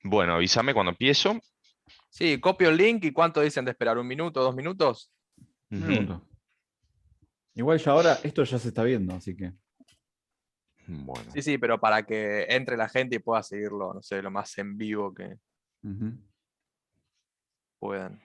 Bueno, avísame cuando empiezo. Sí, copio el link y ¿cuánto dicen de esperar? ¿Un minuto, 2 minutos? Un Ujú. minuto. Igual ya ahora esto ya se está viendo, así que. Bueno. Sí, sí, pero para que entre la gente y pueda seguirlo, no sé, lo más en vivo que Ujú. puedan.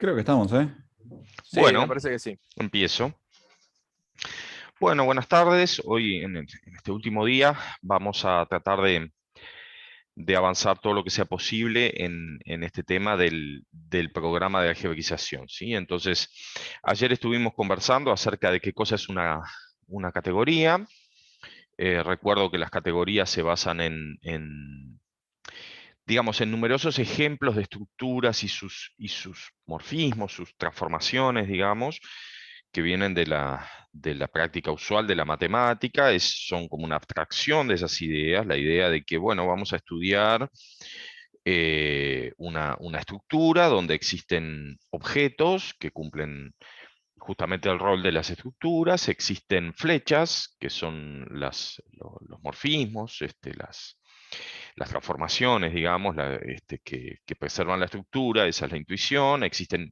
Creo que estamos, ¿eh? Sí, me Bueno, parece que sí. empiezo. Bueno, buenas tardes. Hoy en este último día vamos a tratar de avanzar todo lo que sea posible en este tema del programa de algebraización, ¿sí? Entonces, ayer estuvimos conversando acerca de qué cosa es una categoría. Recuerdo que las categorías se basan digamos, en numerosos ejemplos de estructuras y sus morfismos, sus transformaciones, digamos, que vienen de la práctica usual de la matemática, son como una abstracción de esas ideas, la idea de que, bueno, vamos a estudiar una estructura donde existen objetos que cumplen justamente el rol de las estructuras, existen flechas, que son los morfismos, las transformaciones, digamos, que preservan la estructura, esa es la intuición, existen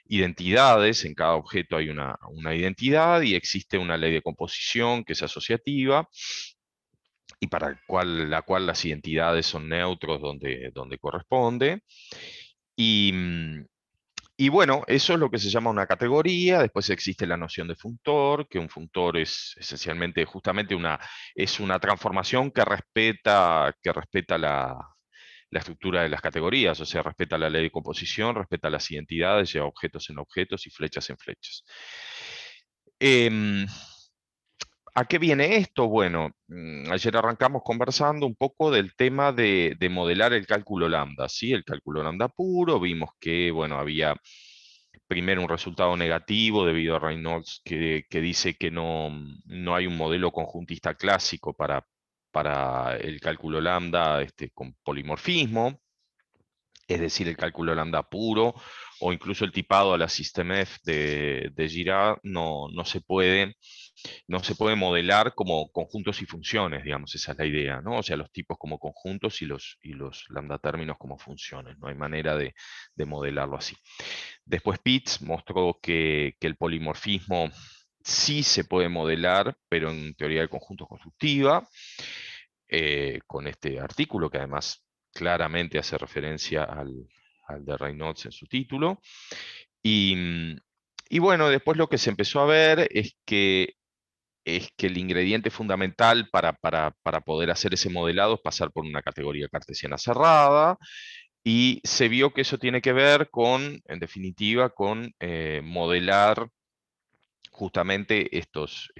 identidades, en cada objeto hay una identidad y existe una ley de composición que es asociativa y para la cual las identidades son neutros donde corresponde. Y, mm, y bueno, eso es lo que se llama una categoría. Después existe la noción de functor, que un functor es esencialmente justamente es una transformación que respeta la estructura de las categorías, o sea, respeta la ley de composición, respeta las identidades, lleva objetos en objetos y flechas en flechas. Em, ¿A qué viene esto? Bueno, ayer arrancamos conversando un poco del tema de modelar el cálculo lambda, ¿sí? El cálculo lambda puro, vimos que, bueno, había primero un resultado negativo debido a Reynolds que dice que no hay un modelo conjuntista clásico para el cálculo lambda con polimorfismo, es decir, el cálculo lambda puro o incluso el tipado a la SystemF de Girard no se puede modelar como conjuntos y funciones, digamos, esa es la idea, ¿no? O sea, los tipos como conjuntos y los lambda términos como funciones, no hay manera de modelarlo así. Después Pitts mostró que el polimorfismo sí se puede modelar, pero en teoría de conjuntos constructiva, con este artículo que además claramente hace referencia al de Reynolds en su título. Y, y bueno, después lo que se empezó a ver es que el ingrediente fundamental para poder hacer ese modelado es pasar por una categoría cartesiana cerrada, y se vio que eso tiene que ver en definitiva, con modelar justamente estos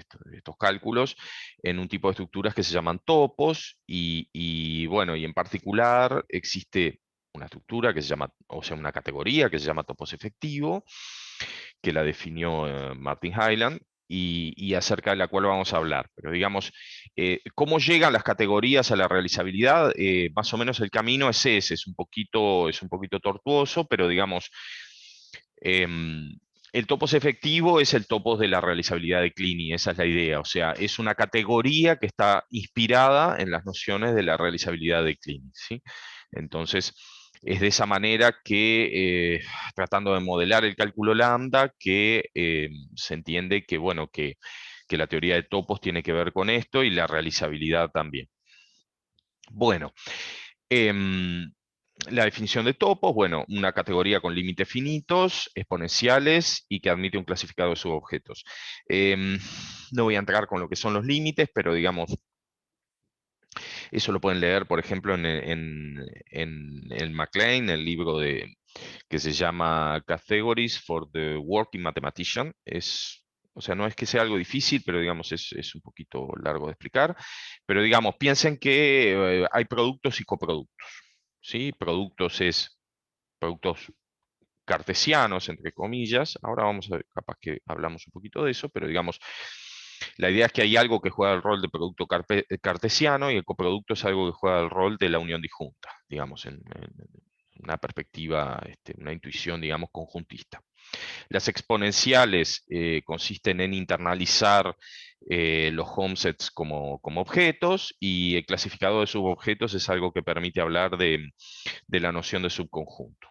cálculos en un tipo de estructuras que se llaman topos, y bueno, y en particular existe una estructura que se llama, o sea, una categoría que se llama topos efectivo, que la definió Martin Hyland, y acerca de la cual vamos a hablar. Pero digamos, ¿cómo llegan las categorías a la realizabilidad? Más o menos el camino es ese, es un poquito tortuoso, pero digamos, el topos efectivo es el topos de la realizabilidad de Clini, esa es la idea. O sea, es una categoría que está inspirada en las nociones de la realizabilidad de Clini, ¿sí? Entonces, es de esa manera que, tratando de modelar el cálculo lambda, que se entiende que, bueno, que la teoría de topos tiene que ver con esto y la realizabilidad también. Bueno, la definición de topos, bueno, una categoría con límites finitos, exponenciales y que admite un clasificado de subobjetos. No voy a entrar con lo que son los límites, pero digamos, eso lo pueden leer, por ejemplo, en MacLean, el libro que se llama Categories for the Working Mathematician. O sea, no es que sea algo difícil, pero digamos, es un poquito largo de explicar. Pero digamos, piensen que hay productos y coproductos. ¿Sí? Productos es productos cartesianos, entre comillas. Ahora vamos a ver, capaz que hablamos un poquito de eso, pero digamos, la idea es que hay algo que juega el rol de producto cartesiano y el coproducto es algo que juega el rol de la unión disjunta, digamos, en una perspectiva, una intuición, digamos, conjuntista. Las exponenciales consisten en internalizar los homesets como objetos, y el clasificado de subobjetos es algo que permite hablar de la noción de subconjunto.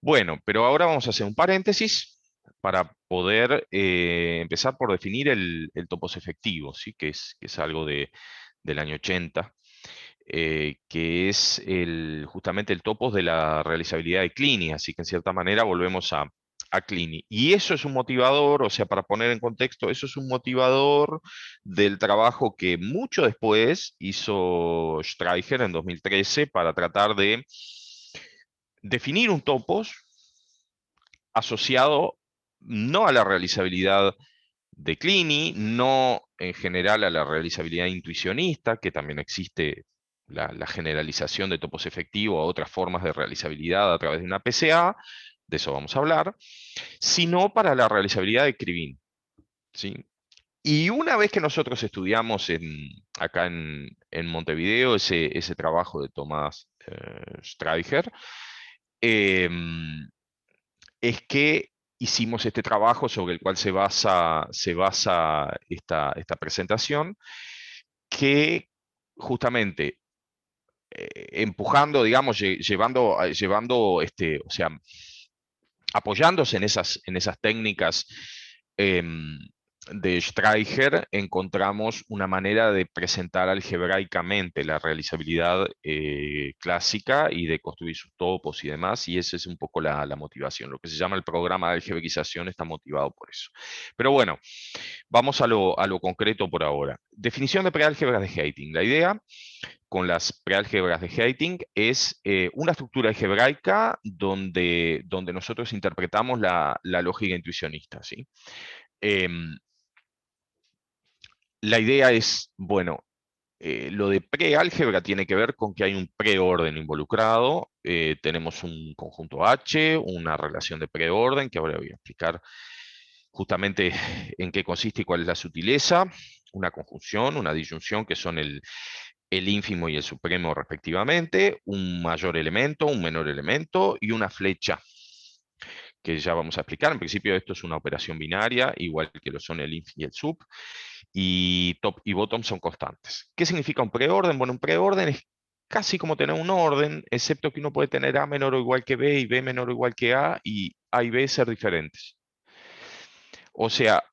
Bueno, pero ahora vamos a hacer un paréntesis para poder empezar por definir el topos efectivo, ¿sí? que es algo del año 80, que es justamente el topos de la realizabilidad de Clini, así que en cierta manera volvemos a Clini. Y eso es un motivador, o sea, para poner en contexto, eso es un motivador del trabajo que mucho después hizo Streicher en 2013 para tratar de definir un topos asociado no a la realizabilidad de Clini, no en general a la realizabilidad intuicionista, que también existe la generalización de topos efectivos a otras formas de realizabilidad a través de una PCA, de eso vamos a hablar, sino para la realizabilidad de Krivine, ¿sí? Y una vez que nosotros estudiamos acá en Montevideo ese trabajo de Tomás Streicher, es que hicimos este trabajo sobre el cual se basa esta presentación, que justamente empujando, digamos, llevando, o sea, apoyándose en esas técnicas de Streicher, encontramos una manera de presentar algebraicamente la realizabilidad clásica y de construir sus topos y demás, y esa es un poco la motivación. Lo que se llama el programa de algebraización está motivado por eso. Pero bueno, vamos a lo concreto por ahora. Definición de preálgebras de Heyting. La idea con las preálgebras de Heyting es una estructura algebraica donde nosotros interpretamos la lógica intuicionista, ¿sí? La idea es, bueno, lo de preálgebra tiene que ver con que hay un preorden involucrado, tenemos un conjunto H, una relación de preorden, que ahora voy a explicar justamente en qué consiste y cuál es la sutileza, una conjunción, una disyunción, que son el ínfimo y el supremo respectivamente, un mayor elemento, un menor elemento y una flecha, que ya vamos a explicar. En principio esto es una operación binaria, igual que lo son el inf y el sub, y top y bottom son constantes. ¿Qué significa un preorden? Bueno, un preorden es casi como tener un orden, excepto que uno puede tener A menor o igual que B y B menor o igual que A, y A y B ser diferentes. O sea,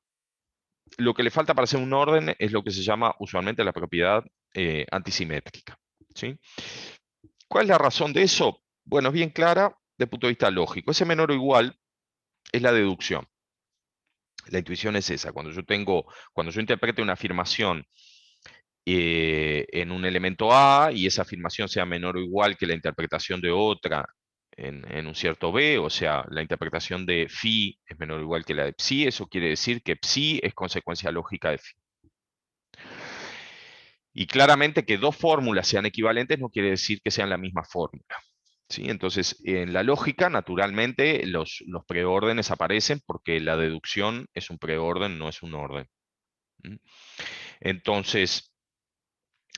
lo que le falta para ser un orden es lo que se llama usualmente la propiedad antisimétrica, ¿sí? ¿Cuál es la razón de eso? Bueno, es bien clara desde el punto de vista lógico. Ese menor o igual es la deducción. La intuición es esa. Cuando yo interprete una afirmación en un elemento A y esa afirmación sea menor o igual que la interpretación de otra en un cierto B, o sea, la interpretación de phi es menor o igual que la de psi, eso quiere decir que psi es consecuencia lógica de phi. Y claramente que dos fórmulas sean equivalentes no quiere decir que sean la misma fórmula. ¿Sí? Entonces, en la lógica, naturalmente, los preórdenes aparecen porque la deducción es un preorden, no es un orden. ¿Mm? Entonces,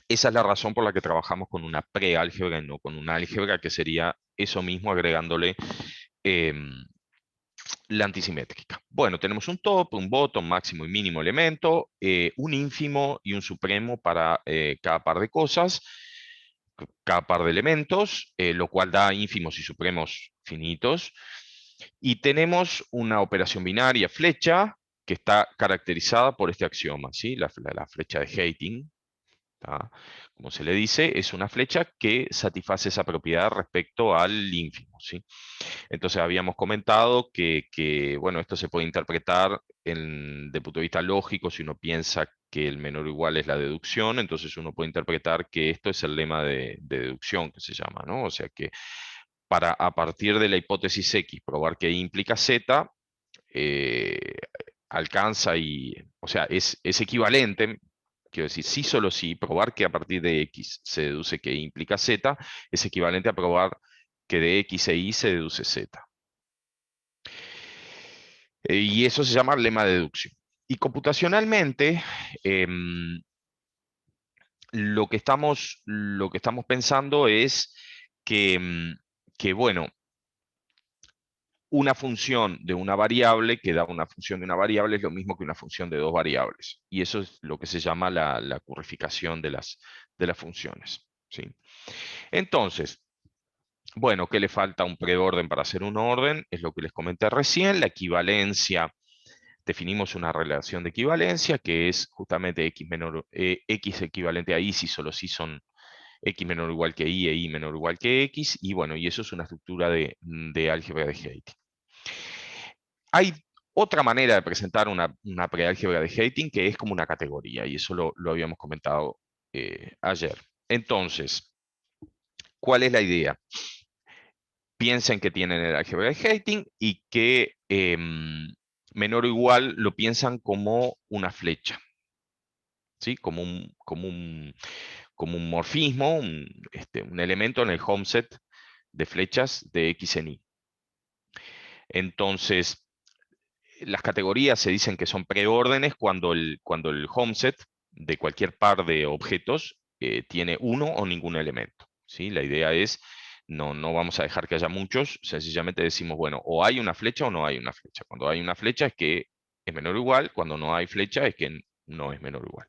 esa es la razón por la que trabajamos con una preálgebra y no con una álgebra, que sería eso mismo agregándole em, la antisimétrica. Bueno, tenemos un top, un bottom, máximo y mínimo elemento, un ínfimo y un supremo para cada par de cosas, cada par de elementos, lo cual da ínfimos y supremos finitos. Y tenemos una operación binaria flecha que está caracterizada por este axioma, ¿sí? La flecha de Heyting, ¿tá? Como se le dice, es una flecha que satisface esa propiedad respecto al ínfimo, ¿sí? Entonces habíamos comentado bueno, esto se puede interpretar de punto de vista lógico. Si uno piensa que el menor o igual es la deducción, entonces uno puede interpretar que esto es el lema de deducción, que se llama, ¿no? O sea que para, a partir de la hipótesis X, probar que Y implica Z, eh, alcanza o sea, es equivalente. Quiero decir, sí, solo sí, probar que a partir de X se deduce que Y implica Z, es equivalente a probar que de X e Y se deduce Z. Y eso se llama lema de deducción. Y computacionalmente, em, lo que estamos pensando es que, bueno, una función de una variable que da una función de una variable es lo mismo que una función de dos variables. Y eso es lo que se llama la currificación de las funciones, ¿sí? Entonces, bueno, ¿qué le falta a un preorden para hacer un orden? Es lo que les comenté recién, la equivalencia. Definimos una relación de equivalencia que es justamente X equivalente a Y si solo si son X menor o igual que Y e Y menor o igual que X. Y bueno, y eso es una estructura de álgebra de Heyting. Hay otra manera de presentar una preálgebra de Heyting que es como una categoría, y eso lo habíamos comentado ayer. Entonces, ¿cuál es la idea? Piensen que tienen el álgebra de Heyting y que menor o igual lo piensan como una flecha, ¿sí? Como un morfismo, un elemento en el home set de flechas de X en Y. Entonces, las categorías se dicen que son preórdenes cuando el home set de cualquier par de objetos tiene uno o ningún elemento, ¿sí? La idea es, no vamos a dejar que haya muchos, sencillamente decimos, bueno, o hay una flecha o no hay una flecha. Cuando hay una flecha es que es menor o igual, cuando no hay flecha es que no es menor o igual.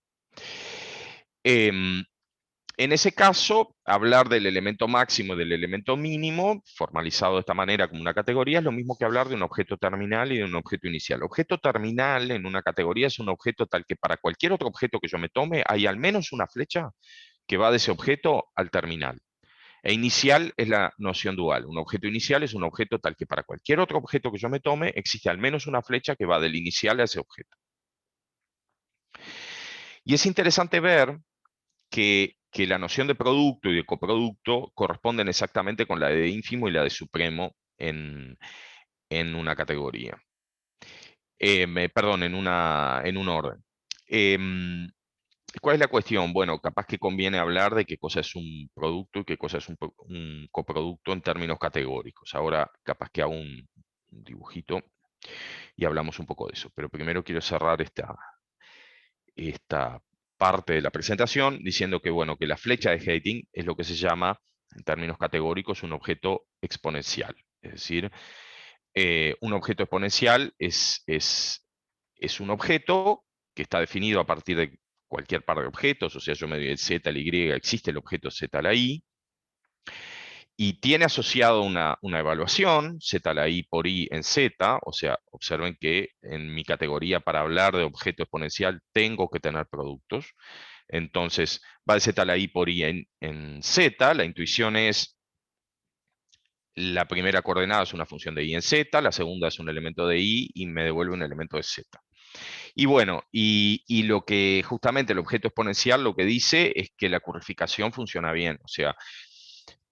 En ese caso, hablar del elemento máximo y del elemento mínimo, formalizado de esta manera como una categoría, es lo mismo que hablar de un objeto terminal y de un objeto inicial. Objeto terminal en una categoría es un objeto tal que para cualquier otro objeto que yo me tome, hay al menos una flecha que va de ese objeto al terminal. E inicial es la noción dual. Un objeto inicial es un objeto tal que para cualquier otro objeto que yo me tome, existe al menos una flecha que va del inicial a ese objeto. Y es interesante ver que la noción de producto y de coproducto corresponden exactamente con la de ínfimo y la de supremo en una categoría. Perdón, en un orden. Em, ¿Cuál es la cuestión? Bueno, capaz que conviene hablar de qué cosa es un producto y qué cosa es un coproducto en términos categóricos. Ahora, capaz que hago un dibujito y hablamos un poco de eso. Pero primero quiero cerrar esta parte de la presentación diciendo que, bueno, que la flecha de Heyting es lo que se llama, en términos categóricos, un objeto exponencial. Es decir, un objeto exponencial es un objeto que está definido a partir de cualquier par de objetos, o sea, yo me doy el Z, el Y, existe el objeto Z, la Y, y tiene asociado una evaluación, Z la I por I en Z, o sea, observen que en mi categoría para hablar de objeto exponencial tengo que tener productos. Entonces, va de Z la I por I en Z, la intuición es, la primera coordenada es una función de I en Z, la segunda es un elemento de I y me devuelve un elemento de Z. Y bueno, y lo que justamente el objeto exponencial lo que dice es que la currificación funciona bien, o sea,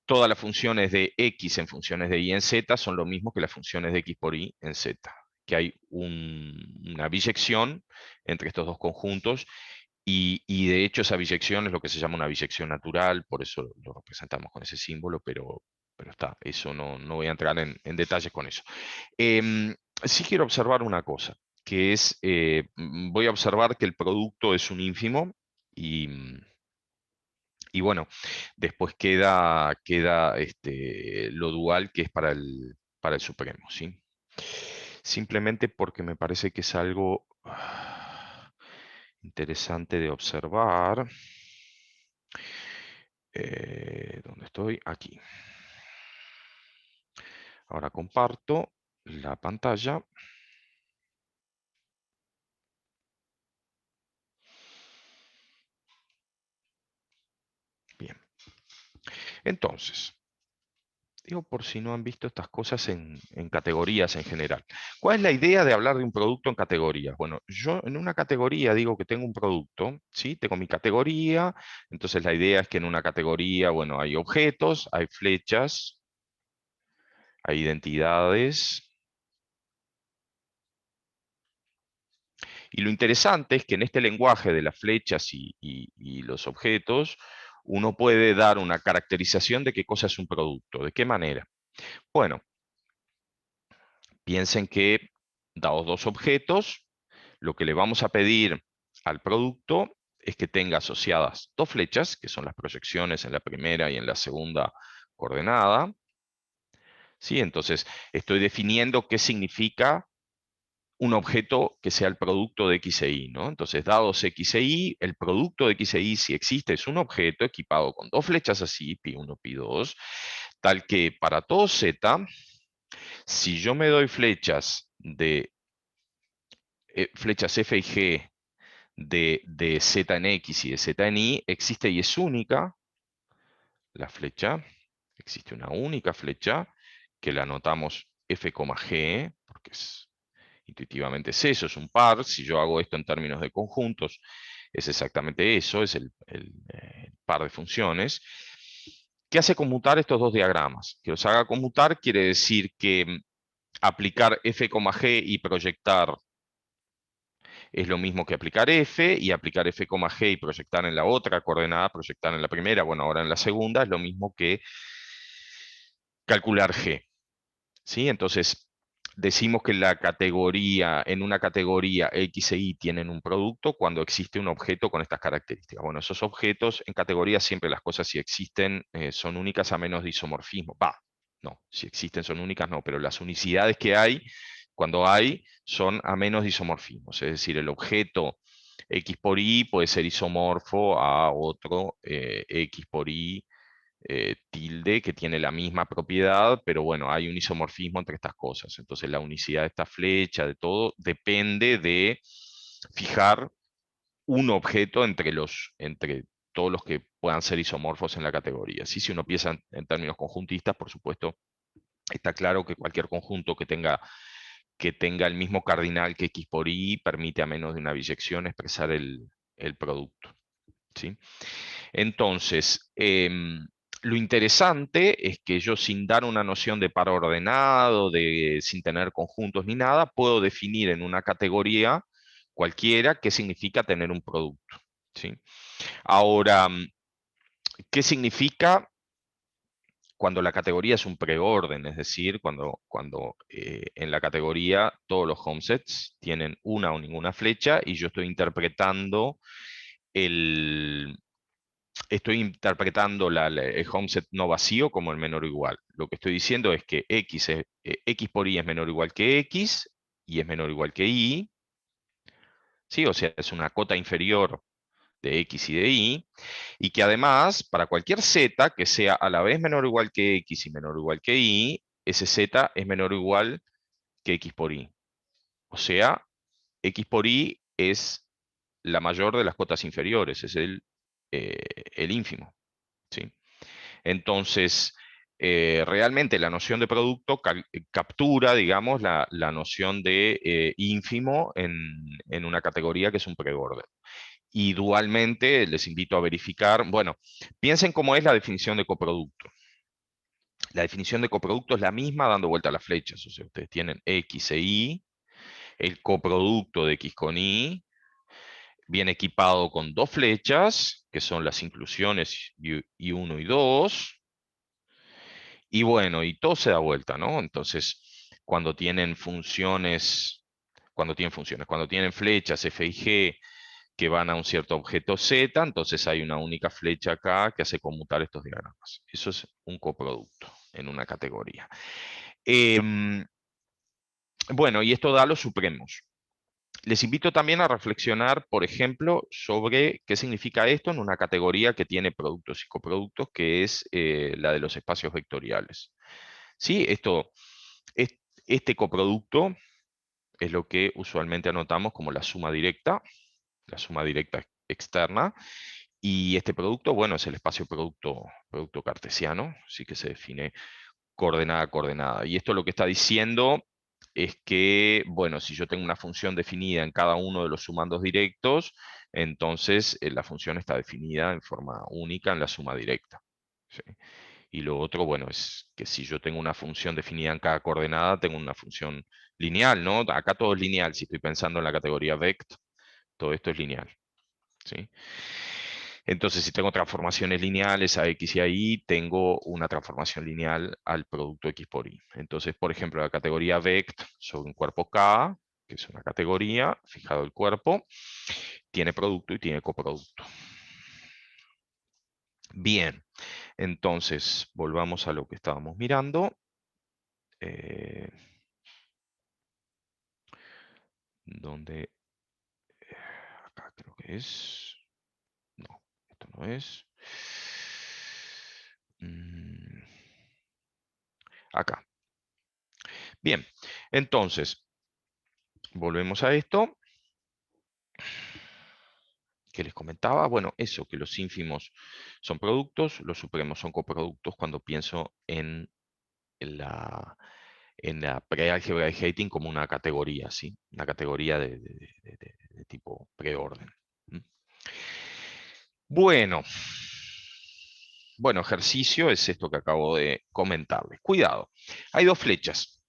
todas las funciones de X en funciones de Y en Z son lo mismo que las funciones de X por Y en Z, que hay una biyección entre estos dos conjuntos y de hecho esa biyección es lo que se llama una biyección natural, por eso lo representamos con ese símbolo, pero pero está, eso no voy a entrar en detalles con eso. Sí quiero observar una cosa, que es, voy a observar que el producto es un ínfimo y bueno, después queda lo dual que es para el supremo, ¿sí? Simplemente porque me parece que es algo interesante de observar. ¿Dónde estoy? Aquí. Ahora comparto la pantalla. Bien. Entonces, digo por si no han visto estas cosas en categorías en general. ¿Cuál es la idea de hablar de un producto en categorías? Bueno, yo en una categoría digo que tengo un producto, ¿sí? Tengo mi categoría, entonces la idea es que en una categoría, bueno, hay objetos, hay flechas, hay identidades. Y lo interesante es que en este lenguaje de las flechas y los objetos, uno puede dar una caracterización de qué cosa es un producto, de qué manera. Bueno, piensen que, dados dos objetos, lo que le vamos a pedir al producto es que tenga asociadas dos flechas, que son las proyecciones en la primera y en la segunda coordenada. ¿Sí? Entonces, estoy definiendo qué significa un objeto que sea el producto de X e Y, ¿no? Entonces, dados X e Y, el producto de X e Y, si existe, es un objeto equipado con dos flechas así, pi1, pi2, tal que para todo Z, si yo me doy flechas flechas F y G de Z en X y de Z en Y, existe y es única la flecha, existe una única flecha, que la anotamos F, G, porque intuitivamente es eso, es un par. Si yo hago esto en términos de conjuntos, es exactamente eso, es el par de funciones. ¿Qué hace conmutar estos dos diagramas? Que los haga conmutar quiere decir que aplicar F, G y proyectar es lo mismo que aplicar F, y aplicar F, G y proyectar en la otra coordenada, proyectar en la primera, bueno, ahora en la segunda, es lo mismo que calcular G. ¿Sí? Entonces, decimos que en una categoría X e Y tienen un producto cuando existe un objeto con estas características. Bueno, esos objetos en categoría siempre las cosas si existen son únicas a menos de isomorfismo. No, si existen son únicas no, pero las unicidades que hay, cuando hay, son a menos de isomorfismos. Es decir, el objeto X por Y puede ser isomorfo a otro X por Y tilde que tiene la misma propiedad, pero bueno, hay un isomorfismo entre estas cosas. Entonces la unicidad de esta flecha, de todo, depende de fijar un objeto entre todos los que puedan ser isomorfos en la categoría. ¿Sí? Si uno piensa en términos conjuntistas, por supuesto, está claro que cualquier conjunto que tenga el mismo cardinal que X por Y permite a menos de una biyección expresar el producto. ¿Sí? Entonces, lo interesante es que yo sin dar una noción de par ordenado, sin tener conjuntos ni nada, puedo definir en una categoría cualquiera qué significa tener un producto. ¿Sí? Ahora, ¿qué significa cuando la categoría es un preorden? Es decir, cuando en la categoría todos los homesets tienen una o ninguna flecha y yo estoy interpretando el homeset no vacío como el menor o igual. Lo que estoy diciendo es que X por Y es menor o igual que X, y es menor o igual que Y. ¿Sí? O sea, es una cota inferior de X y de Y. Y que además, para cualquier Z que sea a la vez menor o igual que X y menor o igual que Y, ese Z es menor o igual que X por Y. O sea, X por Y es la mayor de las cotas inferiores, es el ínfimo. ¿Sí? Entonces, realmente la noción de producto captura, digamos, la noción de ínfimo en una categoría que es un preorden. Y dualmente les invito a verificar, bueno, piensen cómo es la definición de coproducto. La definición de coproducto es la misma dando vuelta a las flechas. O sea, ustedes tienen X e Y, el coproducto de X con Y, viene equipado con dos flechas, que son las inclusiones y 1 y 2, Y bueno, y todo se da vuelta, ¿no? Entonces, cuando tienen funciones, cuando tienen flechas F y G que van a un cierto objeto Z, entonces hay una única flecha acá que hace conmutar estos diagramas. Eso es un coproducto en una categoría. Bueno, y esto da los supremos. Les invito también a reflexionar, por ejemplo, sobre qué significa esto en una categoría que tiene productos y coproductos, que es la de los espacios vectoriales. ¿Sí? Este coproducto es lo que usualmente anotamos como la suma directa externa, y este producto, bueno, es el espacio producto cartesiano, así que se define coordenada a coordenada. Y esto lo que está diciendo es que, bueno, si yo tengo una función definida en cada uno de los sumandos directos, entonces la función está definida en forma única en la suma directa. ¿Sí? Y lo otro, bueno, es que si yo tengo una función definida en cada coordenada, tengo una función lineal, ¿no? Acá todo es lineal, si estoy pensando en la categoría vect, todo esto es lineal. ¿Sí? Entonces, si tengo transformaciones lineales a x y a y, tengo una transformación lineal al producto x por y. Entonces, por ejemplo, la categoría vect sobre un cuerpo K, que es una categoría, fijado el cuerpo, tiene producto y tiene coproducto. Bien, entonces, volvamos a lo que estábamos mirando. Donde acá creo que es. No, esto no es. Acá. Bien, entonces, volvemos a esto que les comentaba. Bueno, eso, que los ínfimos son productos, los supremos son coproductos cuando pienso en la preálgebra de Heyting como una categoría, ¿sí? Una categoría de tipo preorden. ¿Mm? Bueno. Bueno, ejercicio es esto que acabo de comentarles. Cuidado, hay dos flechas.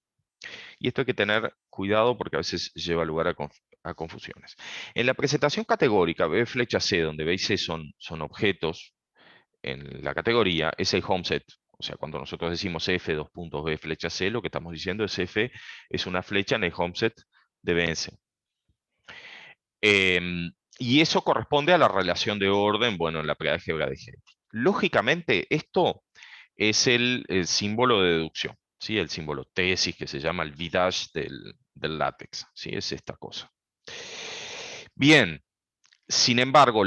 Y esto hay que tener cuidado porque a veces lleva lugar a confusiones. En la presentación categórica, B flecha C, donde B y C son objetos en la categoría, es el home set. O sea, cuando nosotros decimos F, dos puntos B flecha C, lo que estamos diciendo es F es una flecha en el home set de B en C. Y eso corresponde a la relación de orden, bueno, en la preálgebra de Heyting. Lógicamente, esto es el símbolo de deducción, ¿sí? El símbolo tesis que se llama el V' del látex, ¿sí? Es esta cosa. Bien, sin embargo,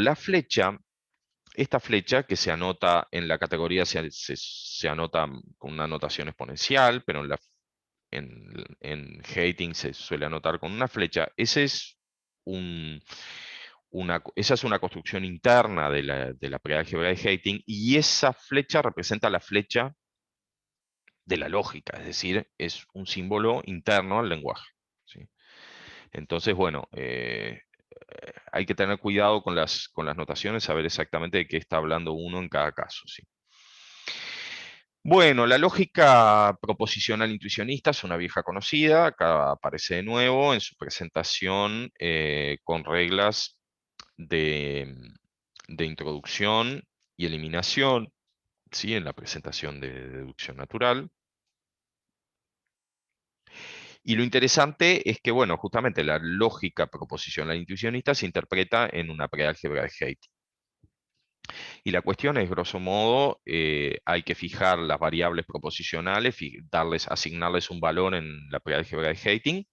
esta flecha que se anota en la categoría se anota con una notación exponencial, pero en Heyting se suele anotar con una flecha. Esa es una construcción interna de la preálgebra de Heyting, y esa flecha representa la flecha de la lógica, es decir, es un símbolo interno al lenguaje. ¿Sí? Entonces, bueno, hay que tener cuidado con las notaciones, saber exactamente de qué está hablando uno en cada caso. ¿Sí? Bueno, la lógica proposicional intuicionista es una vieja conocida, acá aparece de nuevo en su presentación con reglas de introducción y eliminación, ¿sí? En la presentación de deducción natural. Y lo interesante es que, bueno, justamente la lógica proposicional intuicionista se interpreta en una preálgebra de Heyting. Y la cuestión es, grosso modo, hay que fijar las variables proposicionales, asignarles un valor en la preálgebra de Heyting.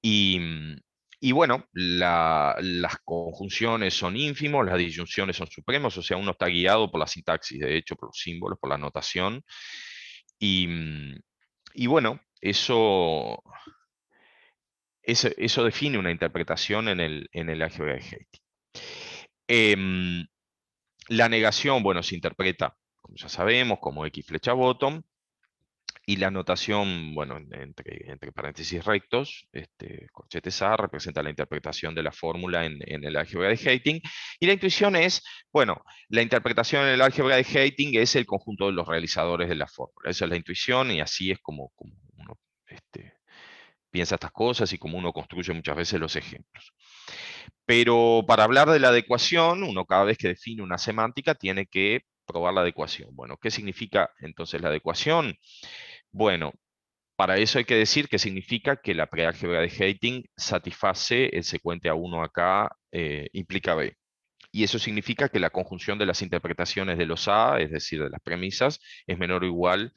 Y bueno, las conjunciones son ínfimos, las disyunciones son supremos, o sea, uno está guiado por la sintaxis, de hecho, por los símbolos, por la notación. Y bueno, eso define una interpretación en el álgebra de Heyting. La negación, bueno, se interpreta, como ya sabemos, como X flecha bottom, y la notación, bueno, entre paréntesis rectos, corchetes A, representa la interpretación de la fórmula en el álgebra de Heyting, y la intuición es, bueno, la interpretación en el álgebra de Heyting es el conjunto de los realizadores de la fórmula. Esa es la intuición, y así es como uno piensa estas cosas y como uno construye muchas veces los ejemplos. Pero para hablar de la adecuación, uno cada vez que define una semántica tiene que probar la adecuación. Bueno, ¿qué significa entonces la adecuación? Bueno, para eso hay que decir que significa que la preálgebra de Heyting satisface el secuente A1 acá, implica B. Y eso significa que la conjunción de las interpretaciones de los A, es decir, de las premisas, es menor o igual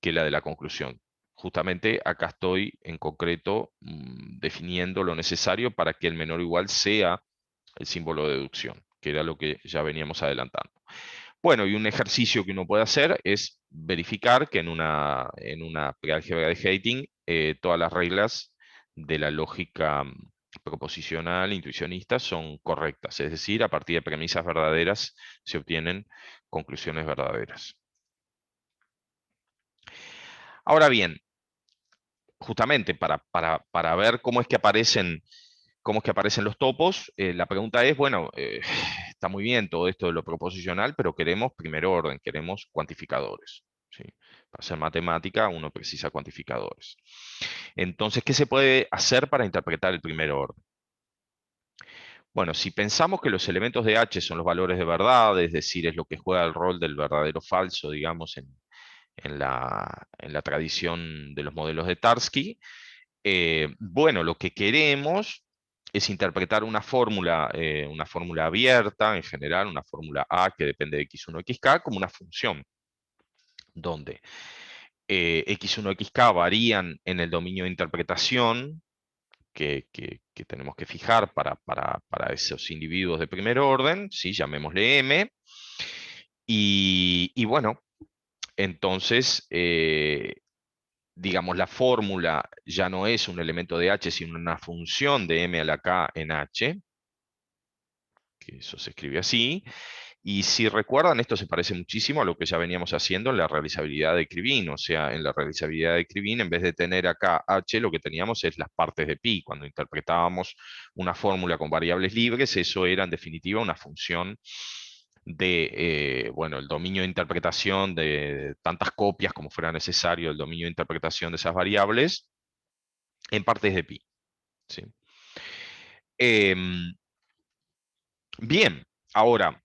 que la de la conclusión. Justamente acá estoy en concreto definiendo lo necesario para que el menor o igual sea el símbolo de deducción, que era lo que ya veníamos adelantando. Bueno, y un ejercicio que uno puede hacer es verificar que en una preálgebra de Heyting todas las reglas de la lógica proposicional, intuicionista, son correctas. Es decir, a partir de premisas verdaderas se obtienen conclusiones verdaderas. Ahora bien, justamente para ver cómo es que aparecen los topos, la pregunta es, bueno, está muy bien todo esto de lo proposicional, pero queremos primer orden, queremos cuantificadores. ¿Sí? Para hacer matemática uno precisa cuantificadores. Entonces, ¿qué se puede hacer para interpretar el primer orden? Bueno, si pensamos que los elementos de H son los valores de verdad, es decir, es lo que juega el rol del verdadero falso, digamos, en la tradición de los modelos de Tarski, bueno, lo que queremos es interpretar una fórmula abierta, en general, una fórmula A que depende de x1, xk, como una función, donde x1, xk varían en el dominio de interpretación que tenemos que fijar para esos individuos de primer orden, ¿sí? Llamémosle M, y bueno, entonces digamos, la fórmula ya no es un elemento de H, sino una función de M a la K en H, que eso se escribe así. Y si recuerdan, esto se parece muchísimo a lo que ya veníamos haciendo en la realizabilidad de Krivine. O sea, en la realizabilidad de Krivine, en vez de tener acá H, lo que teníamos es las partes de pi. Cuando interpretábamos una fórmula con variables libres, eso era en definitiva una función de, bueno, el dominio de interpretación de tantas copias como fuera necesario, el dominio de interpretación de esas variables en partes de pi. ¿Sí? Bien, ahora,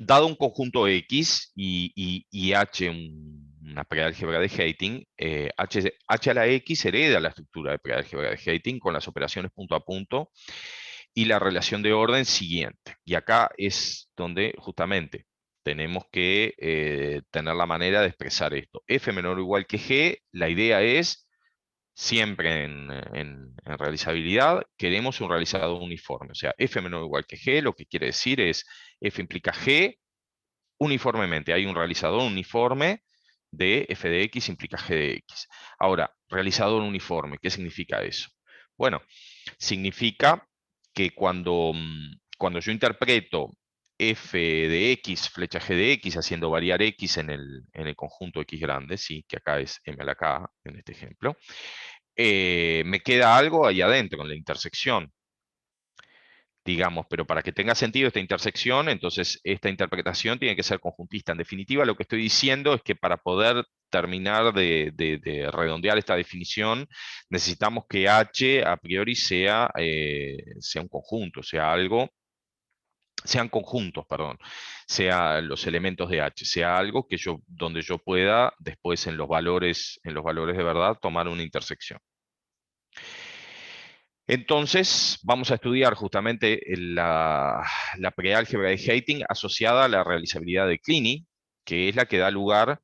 dado un conjunto X y H, una preálgebra de Heyting, H a la X hereda la estructura de preálgebra de Heyting con las operaciones punto a punto y la relación de orden siguiente. Y acá es donde justamente tenemos que tener la manera de expresar esto. F menor o igual que G, la idea es, siempre en realizabilidad, queremos un realizador uniforme. O sea, F menor o igual que G, lo que quiere decir es, F implica G uniformemente. Hay un realizador uniforme de F de X implica G de X. Ahora, realizador uniforme, ¿qué significa eso? Bueno, significa que cuando yo interpreto F de X, flecha G de X, haciendo variar X en el conjunto X grande, ¿sí? Que acá es M a la K, en este ejemplo, me queda algo ahí adentro, en la intersección, digamos, pero para que tenga sentido esta intersección, entonces esta interpretación tiene que ser conjuntista. En definitiva, lo que estoy diciendo es que para poder terminar de redondear esta definición, necesitamos que H a priori sea un conjunto, sean conjuntos, perdón, sean los elementos de H, sea algo donde yo pueda después en los valores de verdad tomar una intersección. Entonces, vamos a estudiar justamente la preálgebra de Heyting asociada a la realizabilidad de Kleene, que es la que da lugar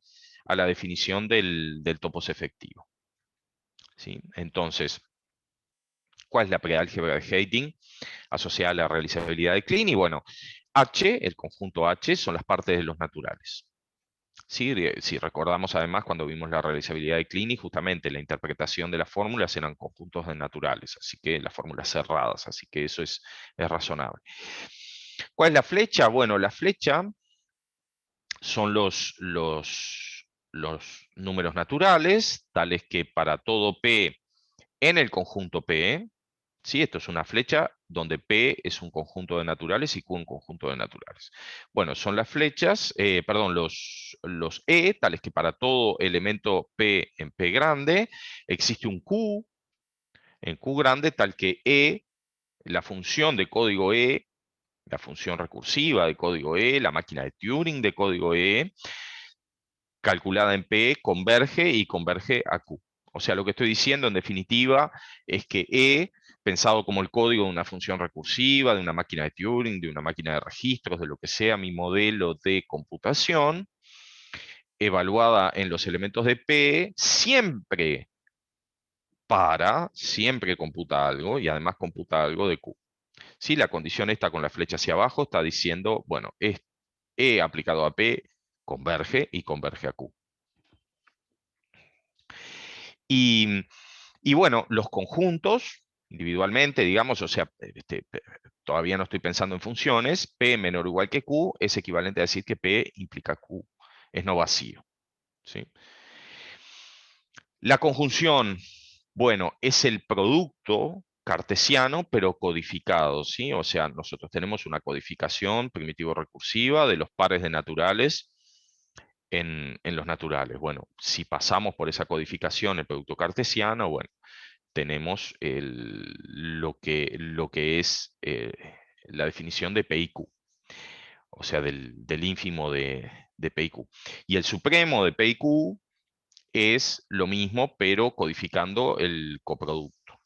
a la definición del topos efectivo. ¿Sí? Entonces, ¿cuál es la preálgebra de Heyting asociada a la realizabilidad de Kleene? Y bueno, H, el conjunto H, son las partes de los naturales. Sí, si recordamos además cuando vimos la realizabilidad de Kleene, justamente la interpretación de las fórmulas eran conjuntos de naturales, así que las fórmulas cerradas, así que eso es razonable. ¿Cuál es la flecha? Bueno, la flecha son los números naturales, tales que para todo P en el conjunto P, ¿sí? Esto es una flecha donde P es un conjunto de naturales y Q un conjunto de naturales. Bueno, son las flechas, perdón, los E, tales que para todo elemento P en P grande existe un Q en Q grande, tal que E, la función de código E, la función recursiva de código E, la máquina de Turing de código E, calculada en P, converge y converge a Q. O sea, lo que estoy diciendo en definitiva es que E, pensado como el código de una función recursiva, de una máquina de Turing, de una máquina de registros, de lo que sea mi modelo de computación, evaluada en los elementos de P, siempre computa algo y además computa algo de Q. Si la condición está con la flecha hacia abajo, está diciendo, bueno, E aplicado a P converge y converge a Q. Y bueno, los conjuntos, individualmente, digamos, o sea, todavía no estoy pensando en funciones, P menor o igual que Q es equivalente a decir que P implica Q, es no vacío. ¿Sí? La conjunción, bueno, es el producto cartesiano, pero codificado, ¿sí? O sea, nosotros tenemos una codificación primitivo-recursiva de los pares de naturales en los naturales. Bueno, si pasamos por esa codificación, el producto cartesiano, bueno, tenemos lo que es la definición de P y Q, o sea, del ínfimo de P y Q. Y el supremo de P y Q es lo mismo, pero codificando el coproducto,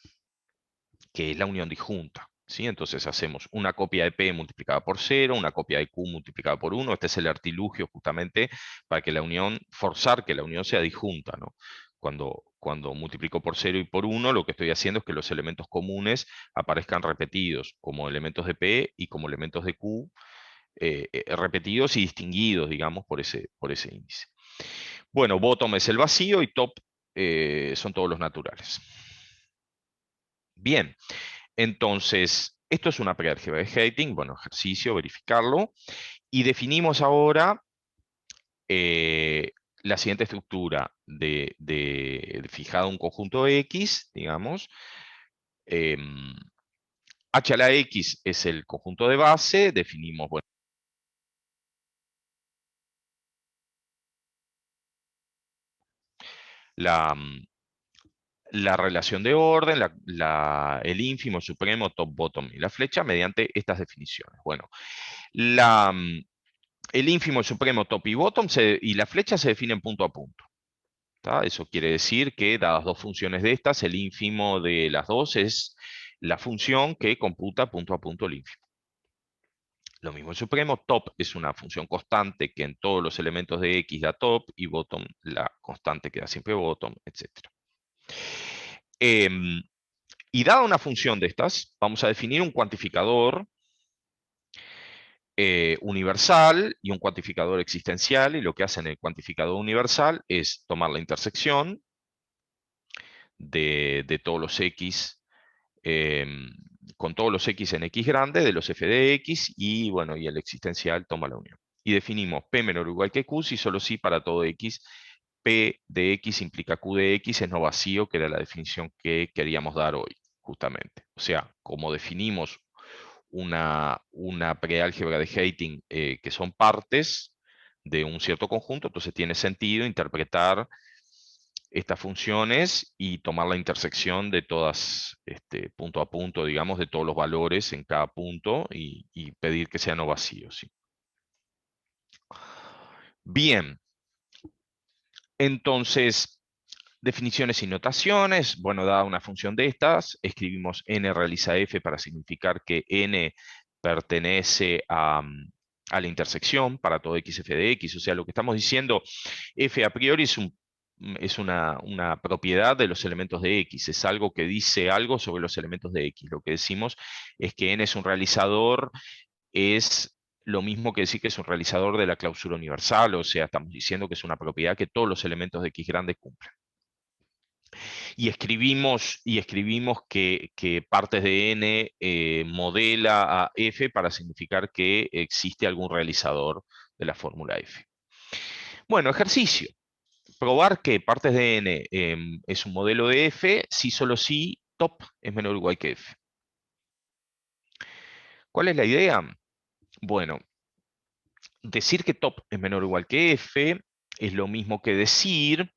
que es la unión disjunta. ¿Sí? Entonces hacemos una copia de P multiplicada por 0, una copia de Q multiplicada por 1. Este es el artilugio justamente para que la unión, forzar que la unión sea disjunta, ¿no? Cuando multiplico por 0 y por 1, lo que estoy haciendo es que los elementos comunes aparezcan repetidos como elementos de P y como elementos de Q, repetidos y distinguidos, digamos, por ese índice. Bueno, bottom es el vacío y top son todos los naturales. Bien, entonces, esto es una preálgebra de Heyting, bueno, ejercicio, verificarlo, y definimos ahora la siguiente estructura de fijado un conjunto X, digamos. H a la X es el conjunto de base, definimos, bueno, la, la relación de orden, el ínfimo, supremo, top, bottom y la flecha mediante estas definiciones. Bueno, el ínfimo, el supremo, top y bottom y la flecha se definen punto a punto. ¿Tá? Eso quiere decir que dadas dos funciones de estas, el ínfimo de las dos es la función que computa punto a punto el ínfimo. Lo mismo el supremo, top es una función constante que en todos los elementos de X da top y bottom la constante que da siempre bottom, etc. Y dada una función de estas, vamos a definir un cuantificador universal y un cuantificador existencial, y lo que hace en el cuantificador universal es tomar la intersección de todos los X, con todos los X en X grande, de los f de X, y bueno, y el existencial toma la unión. Y definimos P menor o igual que Q si solo si para todo X, P de X implica Q de X es no vacío, que era la definición que queríamos dar hoy, justamente. O sea, como definimos una preálgebra de Heyting que son partes de un cierto conjunto, entonces tiene sentido interpretar estas funciones y tomar la intersección de todas, punto a punto, digamos, de todos los valores en cada punto y pedir que sea no vacío. ¿Sí? Bien, entonces, definiciones y notaciones. Bueno, dada una función de estas, escribimos n realiza f para significar que n pertenece a la intersección para todo x f de x. O sea, lo que estamos diciendo, f a priori es una propiedad de los elementos de X, es algo que dice algo sobre los elementos de X. Lo que decimos es que n es un realizador, es lo mismo que decir que es un realizador de la clausura universal, o sea, estamos diciendo que es una propiedad que todos los elementos de X grande cumplen. Y escribimos que partes de n modela a f para significar que existe algún realizador de la fórmula f. Bueno, ejercicio. Probar que partes de n es un modelo de f si solo si top es menor o igual que f. ¿Cuál es la idea? Bueno, decir que top es menor o igual que f es lo mismo que decir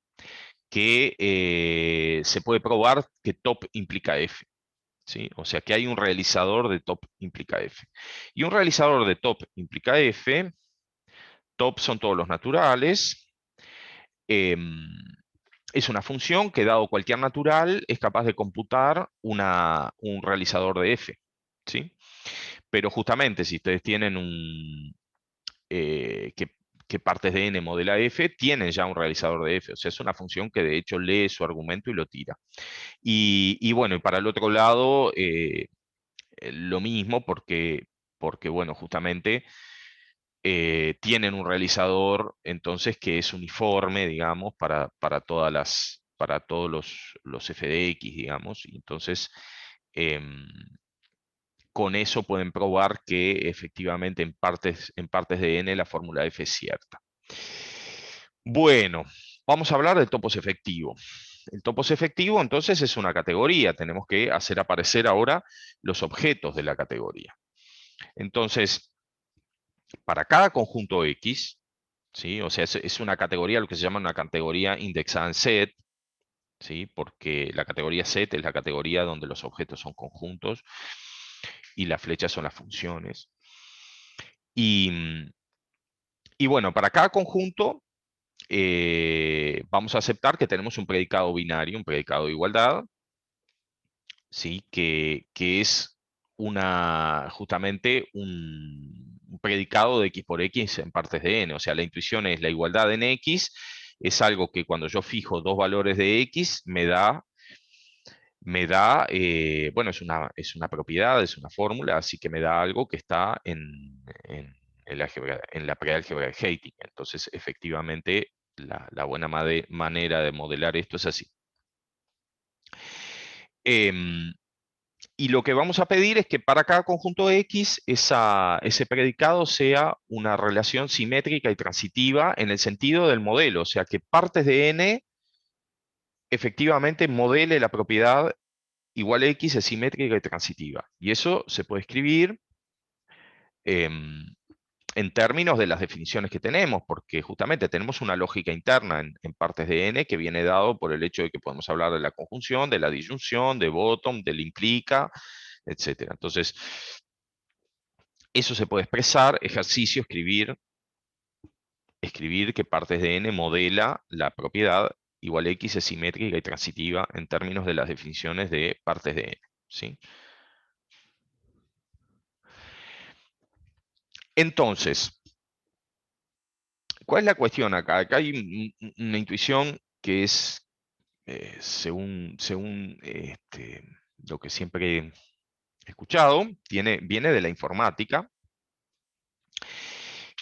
que se puede probar que top implica f. ¿sí? O sea que hay un realizador de top implica f. Y un realizador de top implica f, top son todos los naturales, es una función que dado cualquier natural es capaz de computar un realizador de f, ¿sí? Pero justamente si ustedes tienen que partes de n modela f, tienen ya un realizador de f, o sea, es una función que de hecho lee su argumento y lo tira. Y bueno, y para el otro lado, lo mismo porque bueno, justamente tienen un realizador entonces que es uniforme, digamos, para todos los f de x, digamos, y entonces em, con eso pueden probar que efectivamente en partes de n la fórmula f es cierta. Bueno, vamos a hablar del topos efectivo. El topos efectivo entonces es una categoría, tenemos que hacer aparecer ahora los objetos de la categoría. Entonces, para cada conjunto X, ¿sí? O sea, es una categoría, lo que se llama una categoría indexada en set, ¿sí? Porque la categoría set es la categoría donde los objetos son conjuntos y las flechas son las funciones. Y bueno, para cada conjunto vamos a aceptar que tenemos un predicado binario, un predicado de igualdad, ¿sí? Que es justamente un predicado de x por x en partes de n. O sea, la intuición es la igualdad en x, es algo que cuando yo fijo dos valores de x bueno, es una propiedad, es una fórmula, así que me da algo que está en la preálgebra de Heyting. Entonces, efectivamente, la buena manera de modelar esto es así. Em, y lo que vamos a pedir es que para cada conjunto X, ese predicado sea una relación simétrica y transitiva en el sentido del modelo, o sea, que partes de n efectivamente modele la propiedad igual a X es simétrica y transitiva. Y eso se puede escribir em, en términos de las definiciones que tenemos, porque justamente tenemos una lógica interna en partes de n que viene dado por el hecho de que podemos hablar de la conjunción, de la disyunción, de bottom, del implica, etc. Entonces, eso se puede expresar, ejercicio, escribir que partes de n modela la propiedad igual a X es simétrica y transitiva en términos de las definiciones de partes de n, ¿sí? Entonces, ¿cuál es la cuestión acá? Acá hay una intuición que es, según lo que siempre he escuchado, viene de la informática,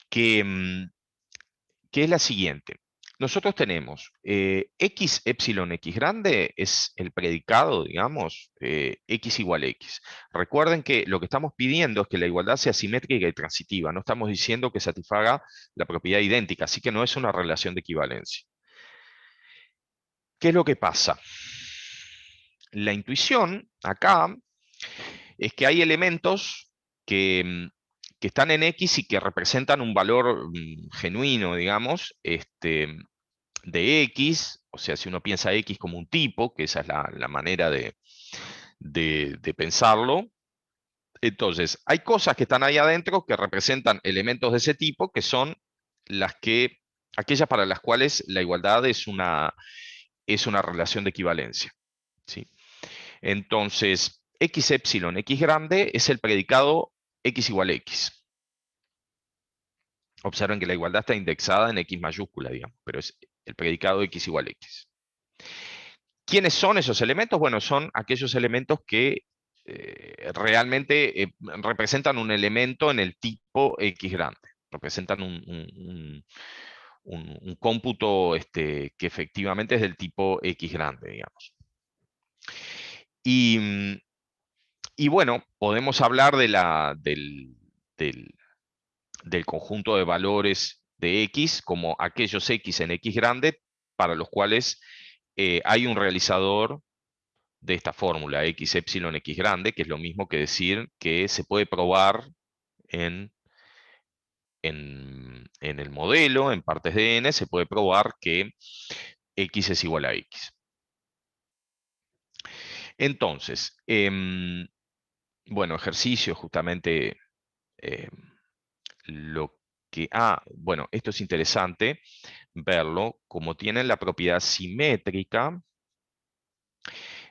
que es la siguiente. Nosotros tenemos x epsilon x grande es el predicado, digamos, x igual a x. Recuerden que lo que estamos pidiendo es que la igualdad sea simétrica y transitiva. No estamos diciendo que satisfaga la propiedad idéntica, así que no es una relación de equivalencia. ¿Qué es lo que pasa? La intuición acá es que hay elementos que están en X y que representan un valor genuino, digamos, de X, o sea, si uno piensa X como un tipo, que esa es la manera de pensarlo, entonces hay cosas que están ahí adentro que representan elementos de ese tipo, que son aquellas para las cuales la igualdad es una relación de equivalencia, ¿sí? Entonces, x epsilon x grande es el predicado x igual a x. Observen que la igualdad está indexada en x mayúscula, digamos, pero es el predicado x igual a x. ¿Quiénes son esos elementos? Bueno, son aquellos elementos que realmente representan un elemento en el tipo x grande. Representan un cómputo que efectivamente es del tipo x grande, digamos. Y bueno, podemos hablar del conjunto de valores de x como aquellos x en x grande para los cuales hay un realizador de esta fórmula x epsilon x grande, que es lo mismo que decir que se puede probar en el modelo, en partes de n, se puede probar que x es igual a x. Entonces, bueno, ejercicio justamente em, lo que... bueno, esto es interesante verlo, como tienen la propiedad simétrica,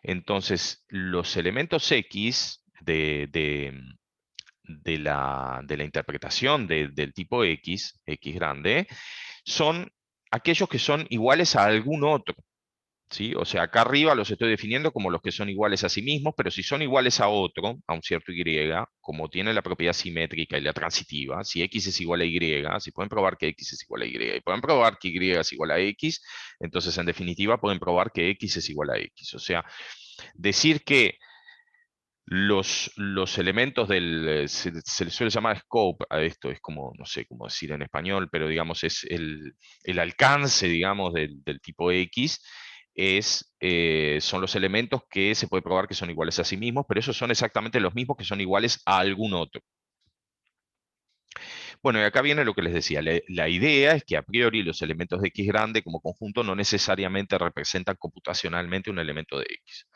entonces los elementos X de la interpretación del tipo X, X grande, son aquellos que son iguales a algún otro. ¿Sí? O sea, acá arriba los estoy definiendo como los que son iguales a sí mismos, pero si son iguales a otro, a un cierto Y, como tienen la propiedad simétrica y la transitiva, si X es igual a Y, si pueden probar que X es igual a Y, y pueden probar que Y es igual a X, entonces en definitiva pueden probar que X es igual a X. O sea, decir que los elementos se le suele llamar scope a esto, es como, no sé cómo decir en español, pero digamos es el alcance, digamos, del tipo X, son los elementos que se puede probar que son iguales a sí mismos, pero esos son exactamente los mismos que son iguales a algún otro. Bueno, y acá viene lo que les decía. La idea es que a priori los elementos de X grande como conjunto no necesariamente representan computacionalmente un elemento de X.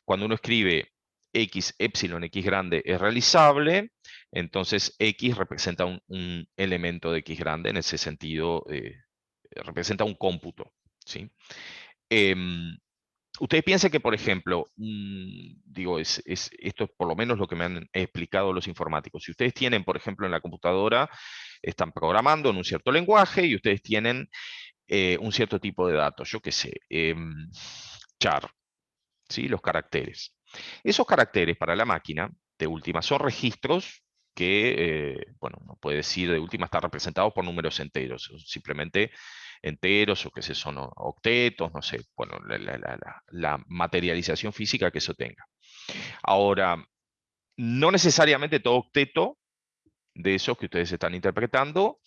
Cuando uno escribe X, epsilon, X grande es realizable, entonces X representa un elemento de X grande, en ese sentido representa un cómputo, ¿sí? Em, Ustedes piensen que, por ejemplo, digo, esto es por lo menos lo que me han explicado los informáticos. Si ustedes tienen, por ejemplo, en la computadora, están programando en un cierto lenguaje y ustedes tienen un cierto tipo de datos, yo qué sé, char, ¿sí? Los caracteres. Esos caracteres para la máquina, de última, son registros que, bueno, uno puede decir de última están representados por números enteros, simplemente enteros o que se son octetos, no sé, bueno, la materialización física que eso tenga. Ahora, no necesariamente todo octeto de esos que ustedes están interpretando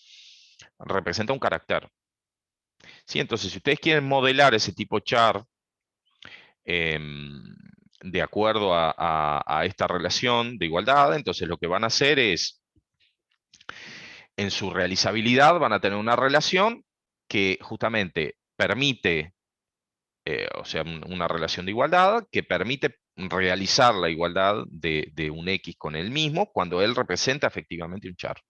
representa un carácter. ¿Sí? Entonces, si ustedes quieren modelar ese tipo char de acuerdo a esta relación de igualdad, entonces lo que van a hacer es, en su realizabilidad, van a tener una relación que justamente permite, o sea, una relación de igualdad que permite realizar la igualdad de un X con el mismo cuando él representa efectivamente un char.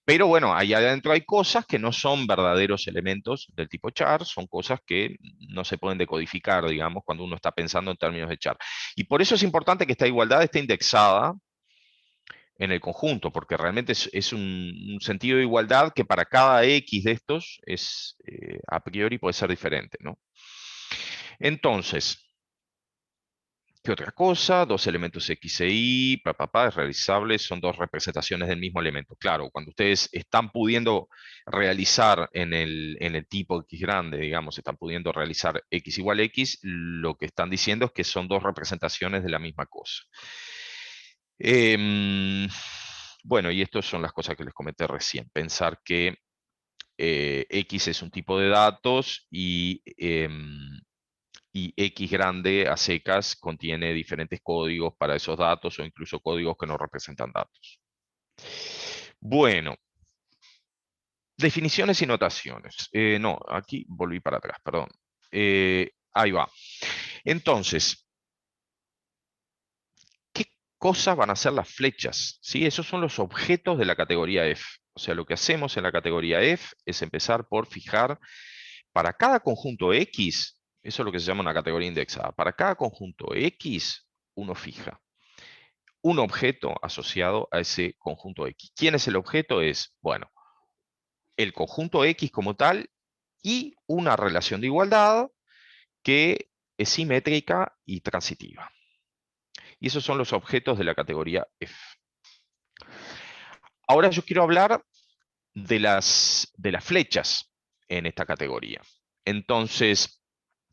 Pero bueno, ahí adentro hay cosas que no son verdaderos elementos del tipo char, son cosas que no se pueden decodificar, digamos, cuando uno está pensando en términos de char. Y por eso es importante que esta igualdad esté indexada en el conjunto, porque realmente es un sentido de igualdad que para cada X de estos es, a priori puede ser diferente, ¿no? Entonces, ¿qué otra cosa? Dos elementos X e Y, es realizable, son dos representaciones del mismo elemento. Claro, cuando ustedes están pudiendo realizar en el tipo X grande, digamos, están pudiendo realizar X igual a X, lo que están diciendo es que son dos representaciones de la misma cosa. Bueno, y estas son las cosas que les comenté recién. Pensar que X es un tipo de datos y X grande a secas contiene diferentes códigos para esos datos o incluso códigos que no representan datos. Bueno, definiciones y notaciones. No, aquí volví para atrás, perdón. Ahí va. Entonces, ¿qué cosas van a ser las flechas? ¿Sí? Esos son los objetos de la categoría F. O sea, lo que hacemos en la categoría F es empezar por fijar para cada conjunto X, eso es lo que se llama una categoría indexada, para cada conjunto X uno fija un objeto asociado a ese conjunto X. ¿Quién es el objeto? Es, bueno, el conjunto X como tal y una relación de igualdad que es simétrica y transitiva. Y esos son los objetos de la categoría F. Ahora yo quiero hablar de las flechas en esta categoría. Entonces,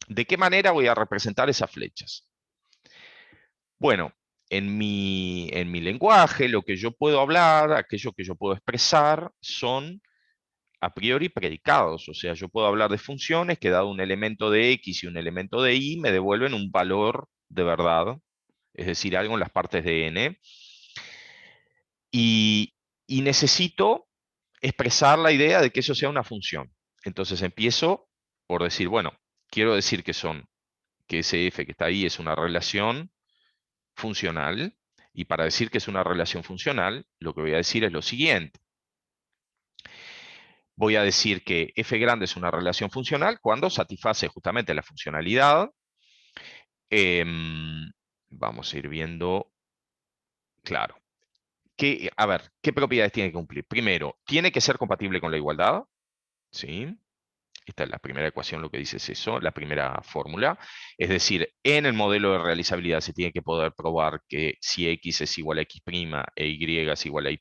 ¿de qué manera voy a representar esas flechas? Bueno, en mi lenguaje, lo que yo puedo hablar, aquello que yo puedo expresar, son a priori predicados. O sea, yo puedo hablar de funciones que dado un elemento de X y un elemento de Y, me devuelven un valor de verdad, es decir, algo en las partes de N. Y necesito expresar la idea de que eso sea una función. Entonces empiezo por decir, bueno, quiero decir que que ese f que está ahí es una relación funcional, y para decir que es una relación funcional, lo que voy a decir es lo siguiente. Voy a decir que f grande es una relación funcional cuando satisface justamente la funcionalidad. Vamos a ir viendo, claro. A ver, ¿qué propiedades tiene que cumplir? Primero, tiene que ser compatible con la igualdad, ¿sí? Esta es la primera ecuación, lo que dice es eso, la primera fórmula. Es decir, en el modelo de realizabilidad se tiene que poder probar que si x es igual a x' e y es igual a y',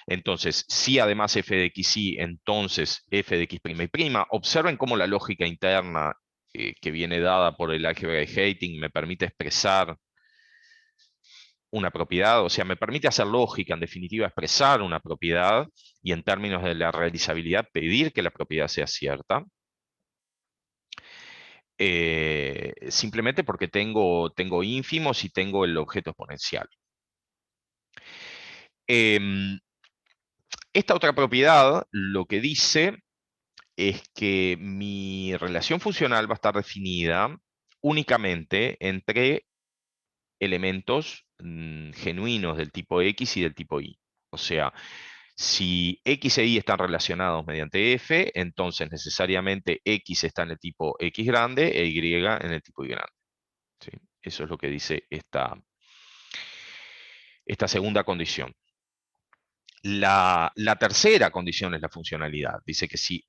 entonces si además f de xy, entonces f de x' y'. Observen cómo la lógica interna que viene dada por el álgebra de Heyting me permite expresar una propiedad, o sea, me permite hacer lógica, en definitiva, expresar una propiedad y en términos de la realizabilidad pedir que la propiedad sea cierta. Simplemente porque tengo ínfimos y tengo el objeto exponencial. Esta otra propiedad lo que dice es que mi relación funcional va a estar definida únicamente entre elementos genuinos del tipo X y del tipo Y. O sea, si X e Y están relacionados mediante F, entonces necesariamente X está en el tipo X grande e Y en el tipo Y grande. ¿Sí? Eso es lo que dice esta segunda condición. La tercera condición es la funcionalidad. Dice que si